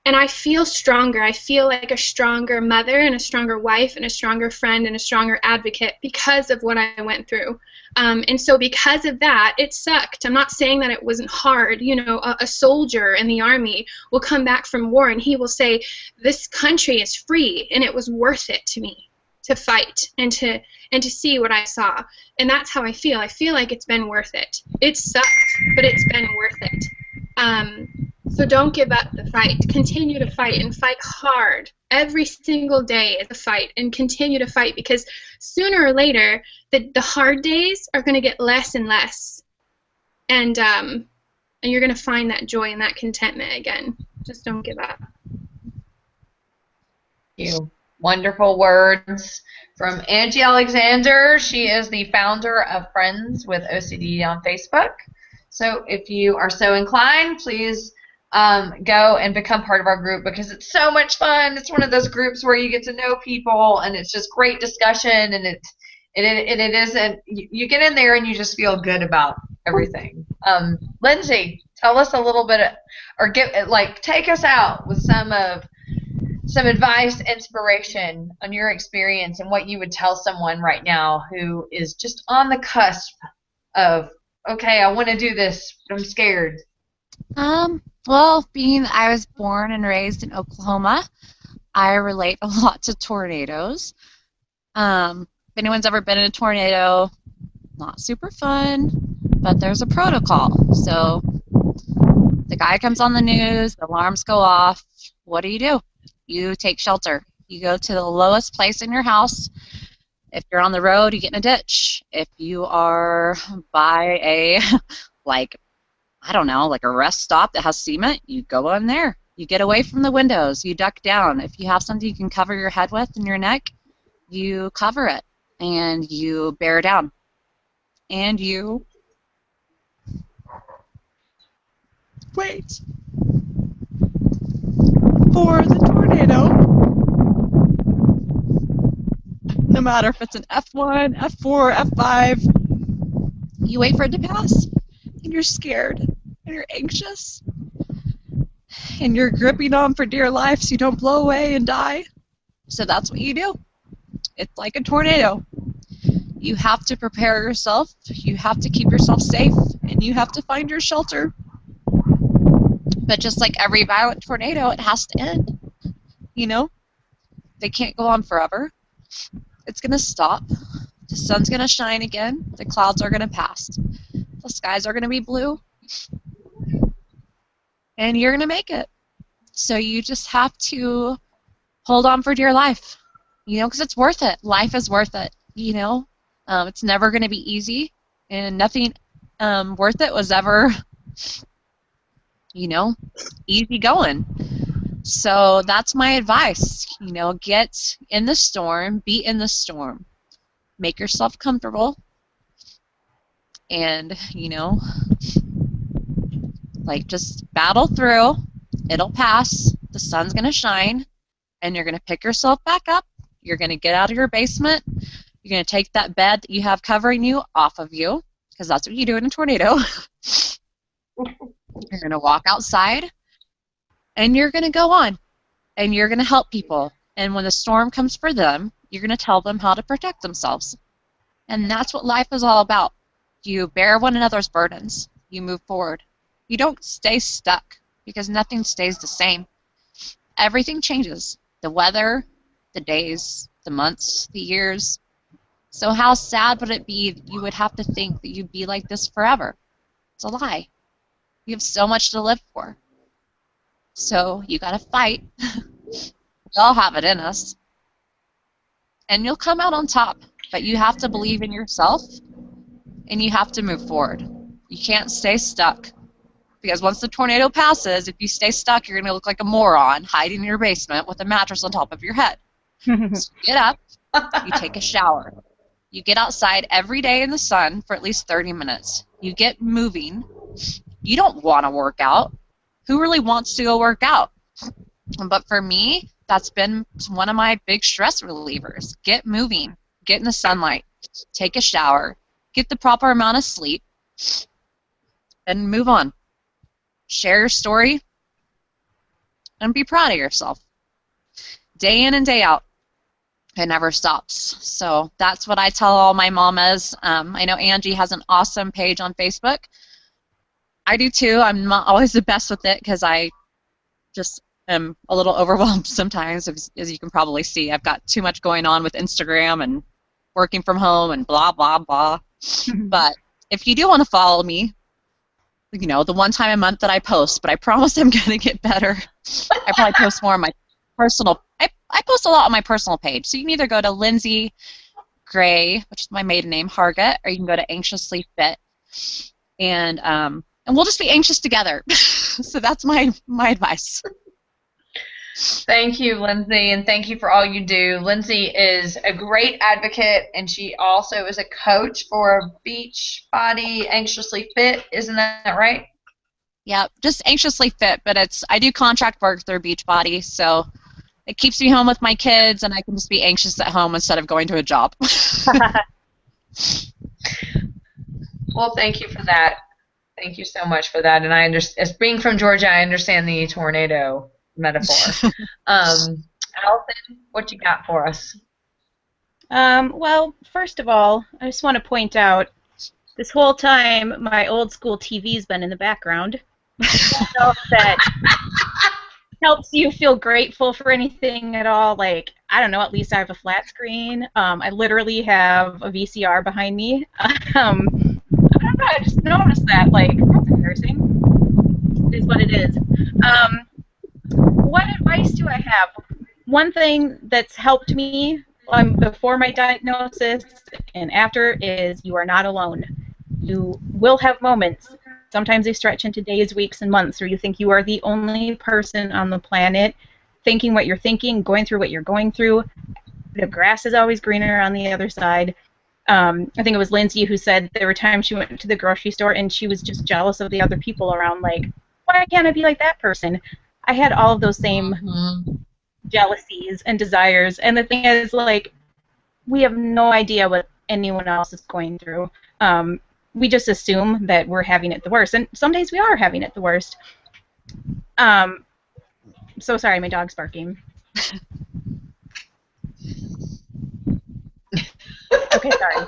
I feel stronger. I feel like a stronger mother and a stronger wife and a stronger friend and a stronger advocate because of what I went through. And so because of that, it sucked. I'm not saying that it wasn't hard. You know, a soldier in the army will come back from war and he will say, this country is free, and it was worth it to me to fight and to see what I saw. And that's how I feel. I feel like it's been worth it. It sucked, but it's been worth it. So don't give up the fight. Continue to fight, and fight hard. Every single day is a fight, and continue to fight, because sooner or later the hard days are going to get less and less. And you're going to find that joy and that contentment again. Just don't give up. Thank you. Wonderful words from Angie Alexander. She is the founder of Friends with OCD on Facebook. So if you are so inclined, please go and become part of our group, because it's so much fun. It's one of those groups where you get to know people, and it's just great discussion, and it isn't, you get in there and you just feel good about everything. Lindsay, tell us a little bit, or take us out with some advice, inspiration on your experience, and what you would tell someone right now who is just on the cusp of, okay, I want to do this, but I'm scared. Well, being that I was born and raised in Oklahoma, I relate a lot to tornadoes. If anyone's ever been in a tornado, not super fun, but there's a protocol. So the guy comes on the news, the alarms go off. What do? You take shelter. You go to the lowest place in your house. If you're on the road, you get in a ditch. If you are by a, a rest stop that has cement, you go in there. You get away from the windows. You duck down. If you have something you can cover your head with and your neck, you cover it, and you bear down. And you wait for the tornado. No matter if it's an F1, F4, F5, you wait for it to pass, and you're scared, and you're anxious, and you're gripping on for dear life so you don't blow away and die. So that's what you do. It's like a tornado. You have to prepare yourself, you have to keep yourself safe, and you have to find your shelter. But just like every violent tornado, it has to end. You know? They can't go on forever. It's going to stop. The sun's going to shine again. The clouds are going to pass. The skies are going to be blue. And you're going to make it. So you just have to hold on for dear life. You know, because it's worth it. Life is worth it. You know? It's never going to be easy. And nothing worth it was ever, you know, easy going. So that's my advice. You know, get in the storm, be in the storm. Make yourself comfortable. And, you know, like just battle through. It'll pass. The sun's going to shine. And you're going to pick yourself back up. You're going to get out of your basement. You're going to take that bed that you have covering you off of you, because that's what you do in a tornado. You're going to walk outside, and you're going to go on, and you're going to help people. And when the storm comes for them, you're going to tell them how to protect themselves. And that's what life is all about. You bear one another's burdens. You move forward. You don't stay stuck, because nothing stays the same. Everything changes. The weather, the days, the months, the years. So how sad would it be that you would have to think that you'd be like this forever? It's a lie. You have so much to live for. So you got to fight. We all have it in us. And you'll come out on top. But you have to believe in yourself, and you have to move forward. You can't stay stuck. Because once the tornado passes, if you stay stuck, you're going to look like a moron hiding in your basement with a mattress on top of your head. So you get up, you take a shower. You get outside every day in the sun for at least 30 minutes. You get moving. You don't want to work out. Who really wants to go work out? But for me, that's been one of my big stress relievers. Get moving. Get in the sunlight. Take a shower. Get the proper amount of sleep. And move on. Share your story. And be proud of yourself. Day in and day out. It never stops. So that's what I tell all my mamas. I know Angie has an awesome page on Facebook. I do too. I'm not always the best with it because I just am a little overwhelmed sometimes, as you can probably see. I've got too much going on with Instagram and working from home and blah, blah, blah. But if you do want to follow me, you know, the one time a month that I post, but I promise I'm going to get better. I probably post more on my personal. I post a lot on my personal page, so you can either go to Lyndsee Gray, which is my maiden name, Hargett, or you can go to Anxiously Fit, and we'll just be anxious together. So that's my advice. Thank you, Lindsay, and thank you for all you do. Lindsay is a great advocate, and she also is a coach for Beachbody Anxiously Fit. Isn't that right? Yeah, just Anxiously Fit, but I do contract work through Beachbody, so it keeps me home with my kids, and I can just be anxious at home instead of going to a job. Well, thank you for that. Thank you so much for that. And I understand, as being from Georgia, I understand the tornado metaphor. Allison, what you got for us? Well, first of all, I just want to point out, this whole time, my old school TV's been in the background. I don't know if that helps you feel grateful for anything at all. Like, I don't know, at least I have a flat screen. I literally have a VCR behind me. I don't know, I just noticed that. Like, that's embarrassing. It is what it is. What advice do I have? One thing that's helped me before my diagnosis and after is you are not alone. You will have moments. Sometimes they stretch into days, weeks, and months where you think you are the only person on the planet thinking what you're thinking, going through what you're going through. The grass is always greener on the other side. I think it was Lindsay who said there were times she went to the grocery store and she was just jealous of the other people around, like, why can't I be like that person? I had all of those same jealousies and desires, and the thing is, like, we have no idea what anyone else is going through. We just assume that we're having it the worst, and some days we are having it the worst. So sorry, my dog's barking. Okay, sorry.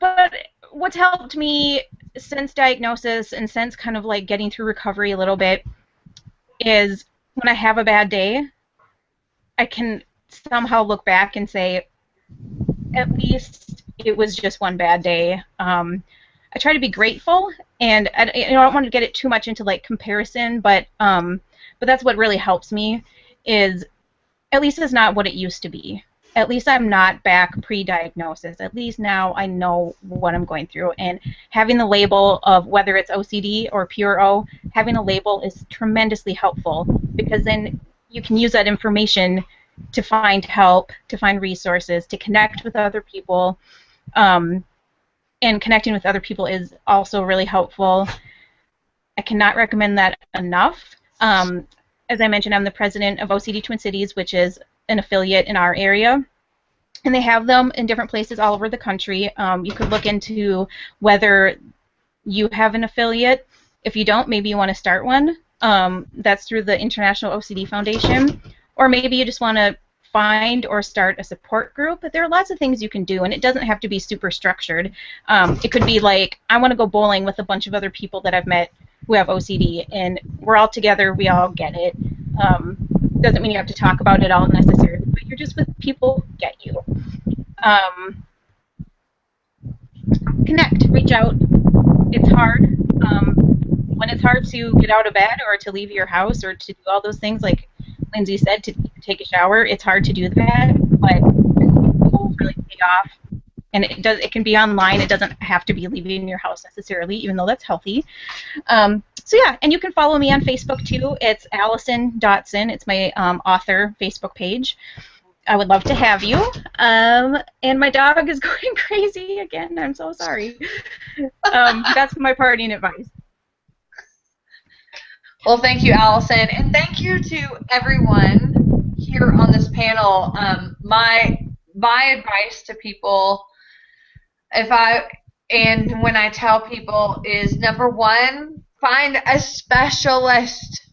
But what's helped me since diagnosis and since kind of like getting through recovery a little bit is when I have a bad day, I can somehow look back and say, at least it was just one bad day. I try to be grateful, and I don't want to get it too much into like comparison, but that's what really helps me is at least it's not what it used to be. At least I'm not back pre-diagnosis. At least now I know what I'm going through, and having the label of whether it's OCD or pure O, having a label is tremendously helpful because then you can use that information to find help, to find resources, to connect with other people. And connecting with other people is also really helpful. I cannot recommend that enough. As I mentioned, I'm the president of OCD Twin Cities, which is an affiliate in our area. And they have them in different places all over the country. You could look into whether you have an affiliate. If you don't, maybe you want to start one. That's through the International OCD Foundation. Or maybe you just want to find or start a support group. But there are lots of things you can do, and it doesn't have to be super structured. It could be like, I want to go bowling with a bunch of other people that I've met who have OCD, and we're all together, we all get it. Doesn't mean you have to talk about it all necessarily, but you're just with people who get you. Connect, reach out. It's hard. When it's hard to get out of bed or to leave your house or to do all those things, like Lindsay said, to take a shower, it's hard to do that, but people really pay off. And it can be online. It doesn't have to be leaving your house necessarily, even though that's healthy. So yeah, and you can follow me on Facebook too. It's Alison Dotson. It's my author Facebook page. I would love to have you. And my dog is going crazy again. I'm so sorry. That's my parting advice. Well, thank you, Allison, and thank you to everyone here on this panel. My advice to people, when I tell people, is number one, find a specialist.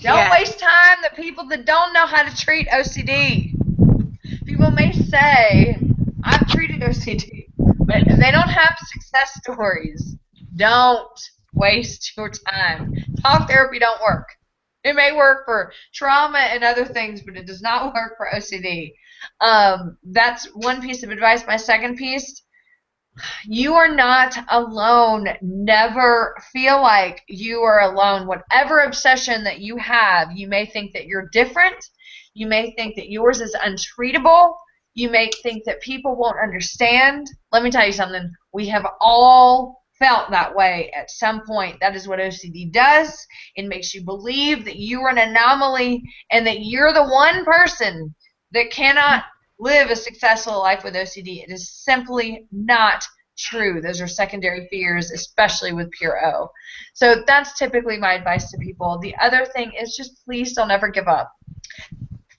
Don't waste time with people that don't know how to treat OCD. People may say, I've treated OCD, but if they don't have success stories, don't waste your time. Talk therapy don't work. It may work for trauma and other things, but it does not work for OCD. That's one piece of advice. My second piece, you are not alone. Never feel like you are alone. Whatever obsession that you have, you may think that you're different. You may think that yours is untreatable. You may think that people won't understand. Let me tell you something. We have all felt that way at some point. That is what OCD does. It makes you believe that you are an anomaly and that you're the one person that cannot live a successful life with OCD. It is simply not true. Those are secondary fears, especially with pure O. So that's typically my advice to people. The other thing is just please don't ever give up.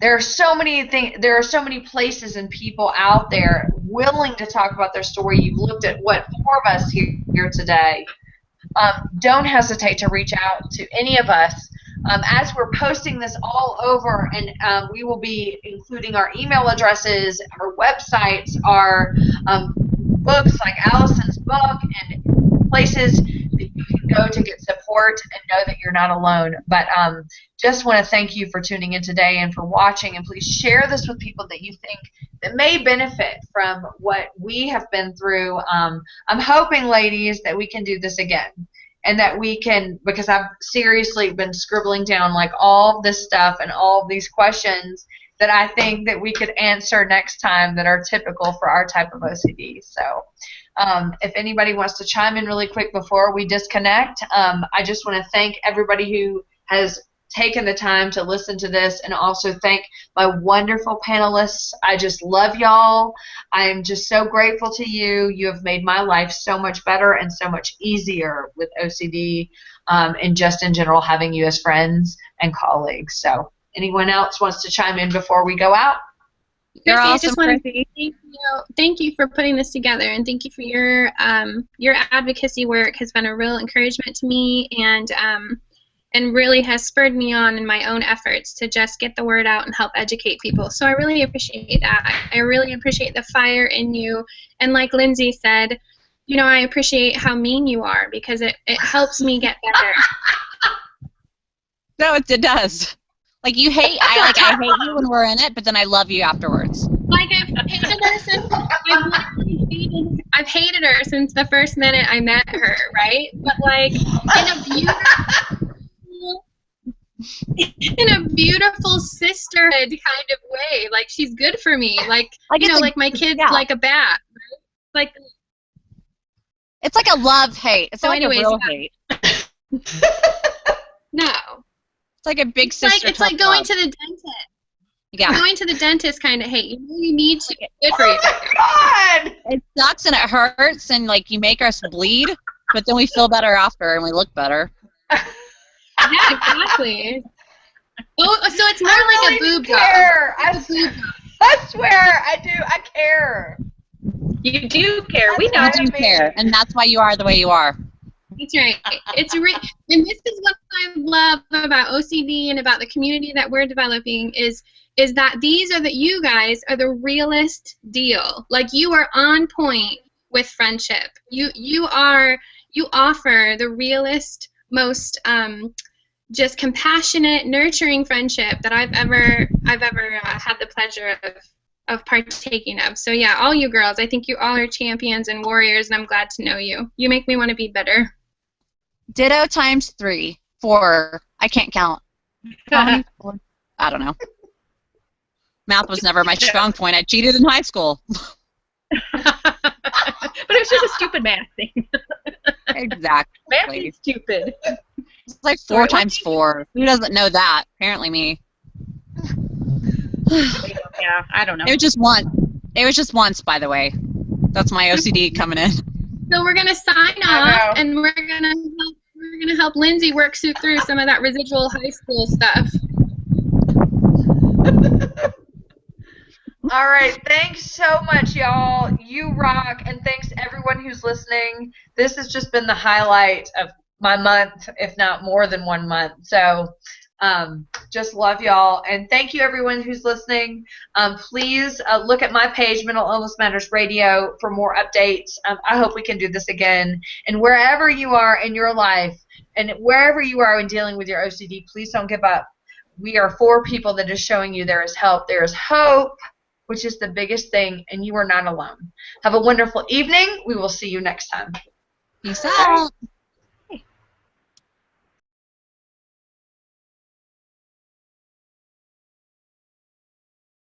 There are so many places and people out there willing to talk about their story. You've looked at four of us here today. Don't hesitate to reach out to any of us. As we're posting this all over, and we will be including our email addresses, our websites, our books like Allison's book, and places that you can go to get support and know that you're not alone. But just want to thank you for tuning in today and for watching, and please share this with people that you think that may benefit from what we have been through. I'm hoping, ladies, that we can do this again. And that we can, because I've seriously been scribbling down like all this stuff and all these questions that I think that we could answer next time that are typical for our type of OCD. So if anybody wants to chime in really quick before we disconnect, I just want to thank everybody who has taken the time to listen to this, and also thank my wonderful panelists. I just love y'all. I am just so grateful to you. You have made my life so much better and so much easier with OCD, and just in general having you as friends and colleagues. So anyone else wants to chime in before we go out? Chrissie, I just want to say thank you for putting this together, and thank you for your advocacy work. Has been a real encouragement to me, and really has spurred me on in my own efforts to just get the word out and help educate people. So I really appreciate that. I really appreciate the fire in you, and like Lindsay said, you know, I appreciate how mean you are, because it helps me get better. No, it does. Like, I hate you when we're in it, but then I love you afterwards. Like, I've hated her since the first minute I met her, right? But like in a beautiful sisterhood kind of way. Like, she's good for me. Like you know, like my kid's like a bat. Right? Like, it's like a love-hate. It's not like a real hate. No. It's like a big sister. It's like going to the dentist. Yeah. Going to the dentist kind of hate. You know, you need to get good for you. God! It sucks and it hurts, and like you make us bleed, but then we feel better after and we look better. Yeah, exactly. Oh, so it's more like a boob job. I swear, I do. I care. You do care. We know You care, and that's why you are the way you are. That's right. And this is what I love about OCD and about the community that we're developing is that you guys are the realest deal. Like, you are on point with friendship. You offer the realest, most just compassionate, nurturing friendship that I've ever had the pleasure of partaking of. So yeah, all you girls, I think you all are champions and warriors, and I'm glad to know you. You make me want to be better. Ditto times 3, 4. I can't count. How many? I don't know. Math was never my strong point. I cheated in high school. But it was just a stupid math thing. Exactly. Math is stupid. It's like 4 times 4. Who doesn't know that? Apparently me. Yeah, I don't know. It was just once. It was just once, by the way. That's my OCD coming in. So we're gonna sign off, and we're gonna help Lindsay work through some of that residual high school stuff. All right, thanks so much, y'all. You rock, and thanks to everyone who's listening. This has just been the highlight of my month, if not more than 1 month. So just love y'all, and thank you everyone who's listening. Please look at my page, Mental Illness Matters Radio, for more updates. I hope we can do this again. And wherever you are in your life, and wherever you are in dealing with your OCD, please don't give up. We are 4 people that is showing you there is help, there is hope, which is the biggest thing, and you are not alone. Have a wonderful evening. We will see you next time. Peace out.